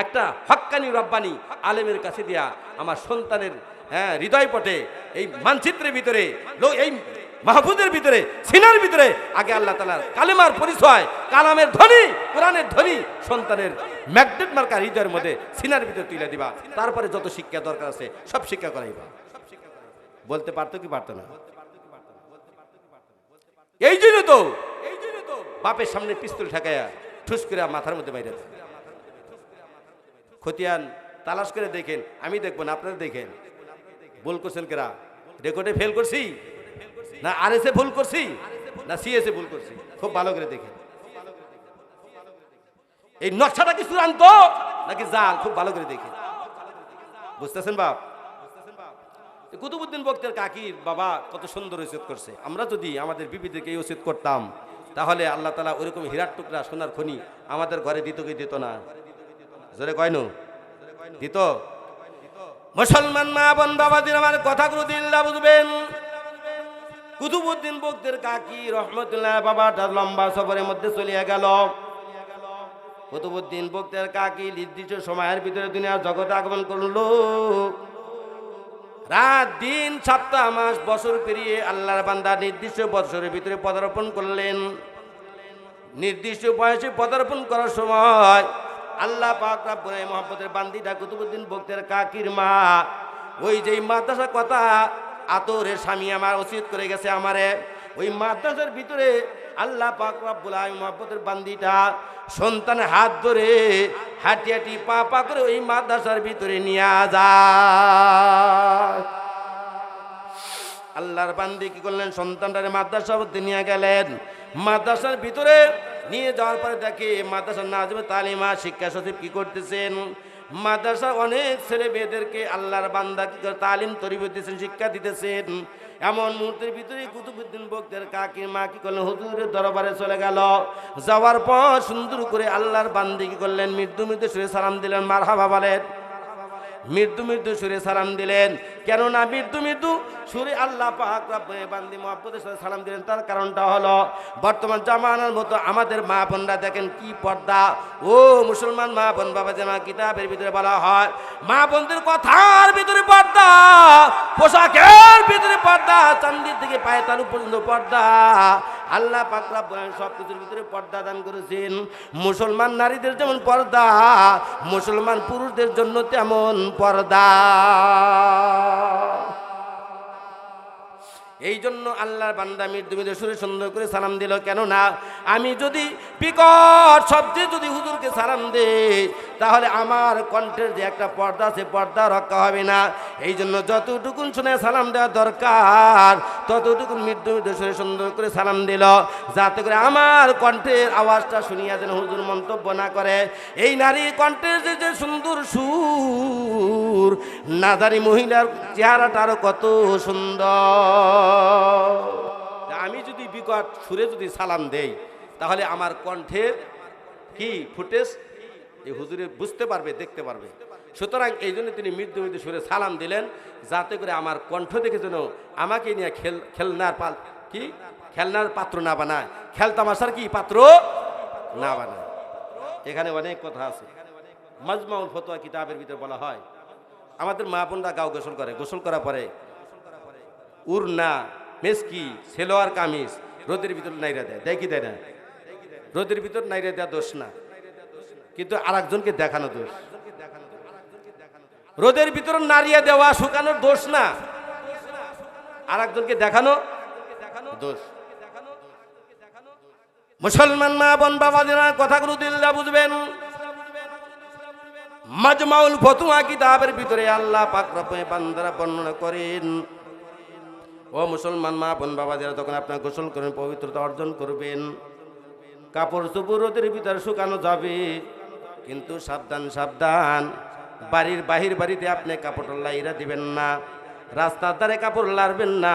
একটা হক্কানি রব্বানি আলেমের কাছে দিয়া আমার সন্তানের হৃদয় পটে এই মানচিত্রের ভিতরে এই মাহফুজের ভিতরে সিনার ভিতরে আগে আল্লাহ তাআলার কালেমার পরিচয়, কালামের ধ্বনি, কোরআনের ধ্বনি সন্তানের ম্যাগনেট মার্কা হৃদয়ের মধ্যে সিনার ভিতরে তুলে দিবা। তারপরে যত শিক্ষা দরকার আছে সব শিক্ষা করাইবা। বলতে পারতো কি পারতো না? এই জন্য তো বাপের সামনে পিস্তল ঠেকায়া ঠুস করে মাথার মধ্যে বাইরে খতিয়ান তালাশ করে দেখেন, আমি দেখবো না, আপনারা দেখেন। ভুল করছেন কেরা? রেকর্ডে ফেল করছি না আরএসএ ভুল করছি না সিএসএ ভুল করছি? খুব ভালো করে দেখেন। এই নকশাটা কি চূড়ান্ত নাকি জাল? খুব ভালো করে দেখেন। বুঝতেছেন বাপ? কুতুবউদ্দিন বক্তের কাকির বাবা কত সুন্দর ওসিয়ত করছে। আমরা যদি আমাদের বিবিদেরকে এই ওসিয়ত করতাম, তাহলে আল্লাহ তাআলা ওইরকম হীরার টুকরা সোনার খনি আমাদের ঘরে দিত কি দিত না? জোরে কয় নো? দিত। মুসলমান মা বোন বাবাদের আমার কথাগুলো দিল্লা বুঝবেন। কুতুবউদ্দিন বক্তের কাকি রহমতুল্লাহ বাবাটা লম্বা সফরের মধ্যে চলিয়া গেল। কুতুবউদ্দিন বক্তের কাকি নির্দিষ্ট সময়ের ভিতরে দুনিয়ার জগতে আগমন করলো। রাত দিন সপ্তাহ মাস বছর পেরিয়ে আল্লাহর বান্দা নির্দিষ্ট বছরের ভিতরে পদার্পণ করলেন। নির্দিষ্ট বয়সে পদার্পণ করার সময় আল্লাহ পাক রব্বুল আলামিন মুহাম্মদের বান্দিটা কুতুবউদ্দিন বক্তের কাকির মা, ওই যেই মাদ্রাসার কথা আতরের স্বামী আমার ওসিয়ত করে গেছে আমারে, ওই মাদ্রাসার ভিতরে আল্লাহ পাক রব্বুল আলামিন মুহাম্মদের বান্দিটা সন্তানের হাত ধরে হাঁটি হাঁটি পা পা করে ওই মাদ্রাসার ভিতরে নিয়ে যায়। আল্লাহর বান্দি কি করলেন? সন্তানটারে মাদ্রাসার মধ্যে নিয়ে গেলেন। মাদ্রাসার ভিতরে নিয়ে যাওয়ার পরে দেখে মাদ্রাসার নাজিমে তালিমা শিক্ষা সচিব কি করতেছেন? মাদ্রাসা অনেক ছেলে মেয়েদেরকে আল্লাহর বান্দা কি করে তালিম তরবিয়ত দিতেছেন, শিক্ষা দিতেছেন। এমন মুহূর্তের ভিতরে কুতুবউদ্দিন বক্তের কাকির মা কি করলেন? হুজুরের দরবারে চলে গেল। যাওয়ার পর সুন্দর করে আল্লাহর বান্দি কি করলেন? মৃদু মৃদু সুরে সালাম দিলেন, মারহাবা বলেন। মৃদু মৃদু সুরে সালাম দিলেন। কেননা মৃদু মৃদু সুরে আল্লাহ পাক রব্বুল বান্দি মুহাম্মদের সাথে সালাম দিলেন, তার কারণটা হলো বর্তমান জামানার মতো আমাদের মা বোনরা দেখেন কি পর্দা। ও মুসলমান মা বোন বাবা, যে আমার কিতাবের ভিতরে বলা হয় মা বোনদের কথার ভিতরে পর্দা, পোশাকের ভিতরে পর্দা, চান্দির থেকে পায়ে তালু পর্যন্ত পর্দা। আল্লাহ পাক রব্বুল সব কিছুর ভিতরে পর্দা দান করেছেন। মুসলমান নারীদের যেমন পর্দা, মুসলমান পুরুষদের জন্য তেমন পর্দা। এই জন্য আল্লাহর বান্দা মৃদু মৃদু সুরে সুন্দর করে সালাম দিল। কেননা আমি যদি বিকট শব্দে যদি হুজুরকে সালাম দেই, তাহলে আমার কণ্ঠের যে একটা পর্দা আছে, পর্দা রক্ষা হবে না। এই জন্য যতটুকুন শুনে সালাম দেওয়া দরকার, ততটুকুন মৃদু মৃদু সুরে সুন্দর করে সালাম দিল, যাতে করে আমার কণ্ঠের আওয়াজটা শুনিয়া যেন হুজুর মন্তব্য না করে। এই নারী কণ্ঠের যে সুন্দর সুর, নাদারি মহিলার চেহারাটা আরো কত সুন্দর। আমি যদি বিকট সুরে যদি সালাম দেই, তাহলে আমার কণ্ঠের কি ফুটেজ এই হুজুরে বুঝতে পারবে, দেখতে পারবে। সুতরাং এই জন্য তিনি মৃদু মৃদু সুরে সালাম দিলেন, যাতে করে আমার কণ্ঠ দেখে যেন আমাকে নিয়ে খেলনার পাত্র না বানায়, খেলতামাশার কি পাত্র না বানায়। এখানে অনেক কথা আছে। মাজমাউল ফতোয়া কিতাবের ভিতরে বলা হয় আমাদের মা বোনরা গাও গোসল করে, গোসল করার পরে উড়না, মেসকি, সেলোয়ার কামিজ রোদের ভিতর নাইরা দেয়, দেয় কি দেয় না? রোদের ভিতর নাইরা দেওয়া দোষ না, কিন্তু আর একজনকে দেখানো দোষ। রোদের ভিতর নাড়িয়ে দেওয়া শুকানোর দোষ না, আর একজনকে দেখানো দোষ। মুসলমান মা বোন বাবা যারা কথাগুলো দিল্লা বুঝবেন। মাজমাউল ফতোয়া কিতাবের ভিতরে আল্লাহ পাক রব্বুল বান্দারা বর্ণনা করেন, ও মুসলমান মা বোন বাবা যারা তখন আপনার গোসল করেন, পবিত্রতা অর্জন করবেন, কাপড় চোপড় রোদের ভিতরে শুকানো যাবে, কিন্তু সাবধান সাবধান, বাড়ির বাহির বাড়িতে আপনি কাপড় লাইরা দিবেন না, রাস্তার ধারে কাপড় লাড়বেন না,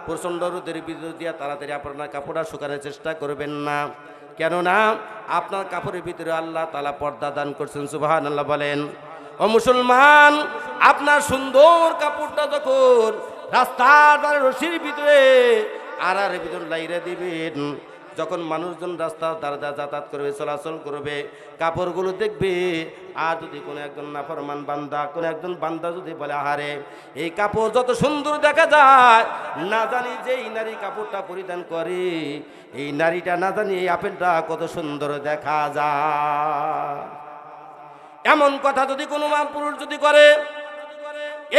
প্রচণ্ড রোদের ভিতর দিয়া তাড়াতাড়ি আপনার কাপড়টা শুকানোর চেষ্টা করবেন না। কেননা আপনার কাপড়ের ভিতরে আল্লাহ তাআলা পর্দা দান করছেন, সুবহানাল্লাহ বলেন। ও মুসলমান, আপনার সুন্দর কাপড়টা যখন রাস্তার রশির ভিতরে আড়ার ভিতর লাইরা দিবেন, যখন মানুষজন রাস্তার দ্বারা যাতায়াত করবে, চলাচল করবে, কাপড়গুলো দেখবে। আর যদি কোনো একজন নাফরমান বান্দা, কোনো একজন বান্দা যদি বলে আহারে এই কাপড় যত সুন্দর দেখা যায়, না জানি যে এই নারী কাপড়টা পরিধান করে, এই নারীটা না জানি এই আপেলটা কত সুন্দর দেখা যায়, এমন কথা যদি কোনো পুরুষ যদি করে,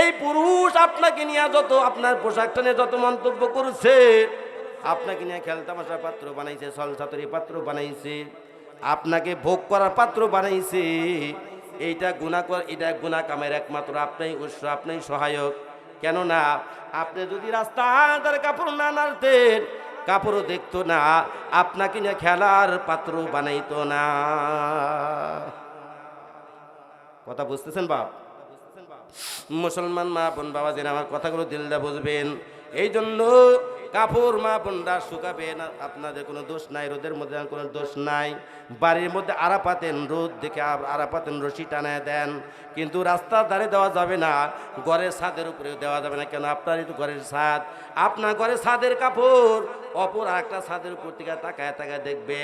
এই পুরুষ আপনাকে নিয়ে যত আপনার পোশাকটা নিয়ে যত মন্তব্য করছে, আপনাকে নিয়ে খেলতামাশার পাত্র বানাইছে, ছলছাতুরি পাত্র বানাইছে, আপনাকে ভোগ করার পাত্র বানাইছে, এটা গুনাহ কামের একমাত্র আপনাই উৎস, আপনাই সহায়ক। কেননা আপনি যদি রাস্তার কাপড় না নাড়তেন, কাপড়ও দেখতো না, আপনাকে নিয়ে খেলার পাত্র বানাইতো না। কথা বুঝতেছেন বাপ? মুসলমান মা বোন বাবা যেন আমার কথাগুলো দিলদা বুঝবেন। এই জন্য কাপড় মা বোনরা শুকাবে না, আপনাদের কোনো দোষ নাই, রোদের মধ্যে কোনো দোষ নাই। বাড়ির মধ্যে আড়া পাতেন, রোদ দেখে আড়া পাতেন, রশি টানায় দেন, কিন্তু রাস্তার ধারে দেওয়া যাবে না, ঘরের ছাদের উপরেও দেওয়া যাবে না। কেন? আপনারই তো ঘরের ছাদ, আপনার ঘরের ছাদের কাপড় অপর আর একটা ছাদের উপর থেকে তাকায় তাকায় দেখবে,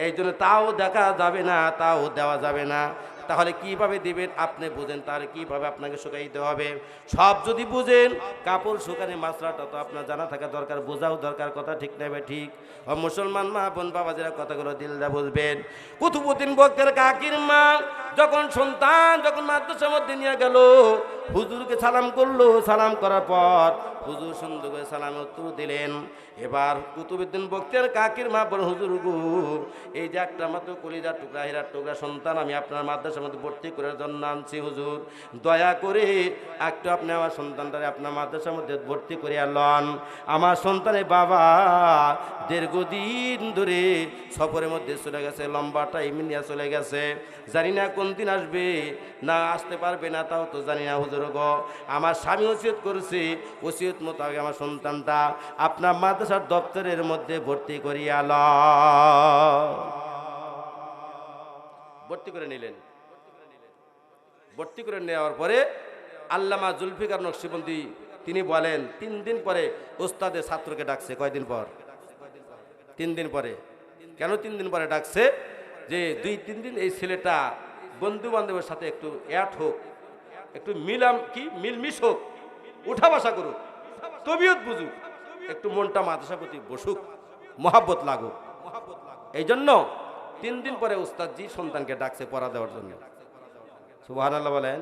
এই জন্য তাও দেখা যাবে না, তাও দেওয়া যাবে না। তাহলে কিভাবে দিবেন আপনি বুঝেন, তাহলে কিভাবে আপনাকে শুকাইতে হবে সব যদি বুঝেন, কাপড় শুকানোর মাসলাটা তো আপনার জানা থাকা দরকার, বোঝাও দরকার। কথা ঠিক নেবে ঠিক। ও মুসলমান মা বোন বাবা যারা কথাগুলো দিলদা বুঝবেন। কুতুবউদ্দিন বক্তের কাকির মা যখন সন্তান যখন মাদ্রাসার মধ্যে নিয়ে গেল, হুজুরকে সালাম করলো, সালাম করার পর হুজুর সুন্দর করে সালাম উত্তর দিলেন। এবার কুতুবউদ্দিন বক্তের কাকির মা বলেন, হুজুর গো, এই যে একটা মাত্র কলিজার টুকরা হীরার টুকরা সন্তান আমি আপনার মাদ্রাসার মধ্যে ভর্তি করার জন্য আনছি, হুজুর দয়া করে একটু আপনি আমার সন্তানটারে আপনার মাদ্রাসার মধ্যে ভর্তি করে লন। আমার সন্তানের বাবা দীর্ঘদিন ধরে সফরের মধ্যে চলে গেছে, লম্বা টাইম নিয়ে চলে গেছে, জানি না কোন দিন আসবে, না আসতে পারবে না তাও তো জানি না। হুজুর গো, আমার স্বামী ওসিয়ত করেছে, ওসিয়ত মোতাবেক আমার সন্তানটা আপনার মাদ্রাসার দপ্তরের মধ্যে ভর্তি করিয়া ল। ভর্তি করে নিলেন। ভর্তি করে নেওয়ার পরে আল্লামা জুলফিকার নকশবন্দি তিনি বলেন 3 দিন পরে ওস্তাদের ছাত্রকে ডাকছে। কয়দিন পর? 3 দিন পরে। কেন 3 দিন পরে ডাকছে? যে 2-3 দিন এই ছেলেটা বন্ধু বান্ধবের সাথে একটু অ্যাড হোক, একটু মিলমিশ হোক, উঠা বসা করুক, তবিয়ত বুঝুক, একটু মনটা মাদ্রাসার প্রতি বসুক, মহাব্বত লাগুক। এই জন্য 3 দিন পরে উস্তাদজি সন্তানকে ডাকছে পড়া দেওয়ার জন্য। সুবহানাল্লাহ বলেন।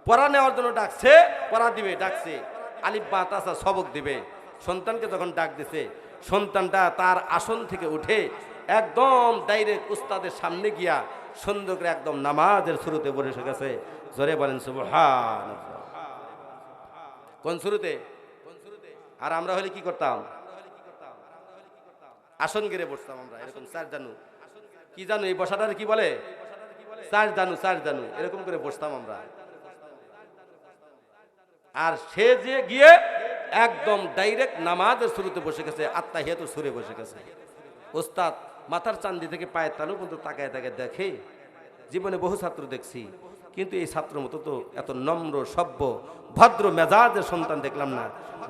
পড়া নেওয়ার জন্য ডাকছে, পড়া দিবে, ডাকছে আলিফ বা তাসা সবক দিবে। সন্তানকে যখন ডাক দিছে, সন্তানটা তার আসন থেকে উঠে একদম ডাইরেক্ট উস্তাদের সামনে গিয়া সুন্দর করে একদম নামাজের শুরুতে বসে গেছে। জোরে বলেন সুবহানাল্লাহ। কোন শুরুতে? আর আমরা হলে কি করতাম? আসন গেড়ে বসতাম আমরা, এরকম 4 জানু, কি জানু এই বসাটার কি বলে, 4 জানু এরকম করে বসতাম আমরা। আর সে যে গিয়ে একদম ডাইরেক্ট নামাজের শুরুতে বসে গেছে, আত্তাহিয়াতুর সুরে বসে গেছে। ওস্তাদ মাথার চান্দি থেকে পায়ের তালু পর্যন্ত তাকায় তাকায় দেখে। জীবনে বহু ছাত্র দেখছি, কিন্তু এই ছাত্র মতো তো এত নম্র সভ্য ভদ্র মেজাজের সন্তান দেখলাম না।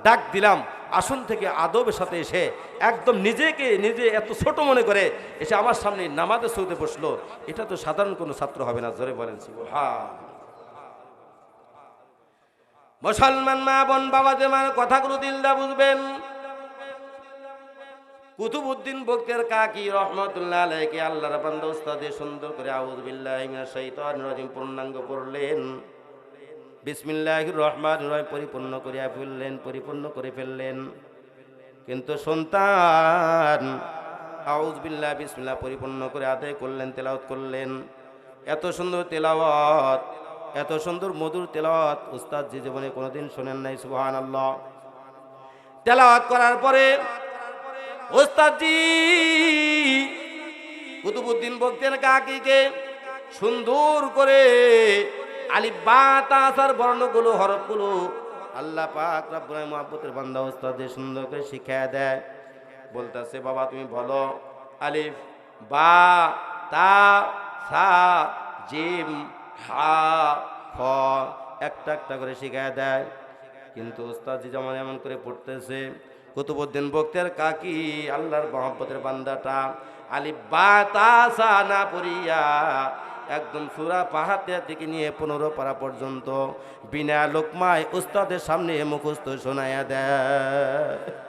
ডাক দিলাম, আসন থেকে আদবের সাথে এসে একদম নিজেকে নিজে এত ছোট মনে করে এসে আমার সামনে নামাজের শুরুতে বসলো। এটা তো সাধারণ কোনো ছাত্র হবে না। জোরে বলেন সুবহানাল্লাহ। মুসলমান মা বোন বাবাদের মার কথাগুলো দিলদা বুঝবেন। কুতুবউদ্দিন বখতিয়ার কাকি রহমতুল্লাহ আলাইহি আল্লাহর বান্দা উস্তাদে সুন্দর করে আউযু বিল্লাহি মিনাশ শাইতানির রাজিম পূর্ণাঙ্গ পড়লেন। বিসমিল্লাহির রহমানির রহিম পরিপূর্ণ করে ফেললেন। কিন্তু সন্তান আউযু বিল্লাহি বিসমিল্লাহ পরিপূর্ণ করে আদায় করলেন, তেলাওয়াত করলেন। এত সুন্দর তেলাওয়াত, এত সুন্দর মধুর তেলাওয়াত উস্তাদ জি জীবনে কোনোদিন শোনেন নাই। সুবহানাল্লাহ। তেলাওয়াত করার পরে উস্তাদ জি কুতুবউদ্দিন বখতিয়ার কাকিকে সুন্দর করে আলিফ বা তা সার বর্ণগুলো হরফগুলো আল্লাহ পাক রব্বুল আলামিন মুহাব্বতের বান্দা উস্তাদে সুন্দর করে শিখায়া দেয়। বলতেছে, বাবা তুমি বলো আলিফ বা তা সা জিম হা খ, একটা একটা করে শিখায় দেয়। কিন্তু উস্তাদজি যেমন এমন করে পড়তেছে, কুতুবউদ্দিন বখতিয়ার কাকি আল্লাহর মহব্বতের বান্দাটা আলিফ বা তা সা না পড়িয়া একদম সূরা ফাতিহা থেকে নিয়ে 15 পারা পর্যন্ত বিনা লোকমায় উস্তাদের সামনে মুখস্থ শোনায়া দেয়।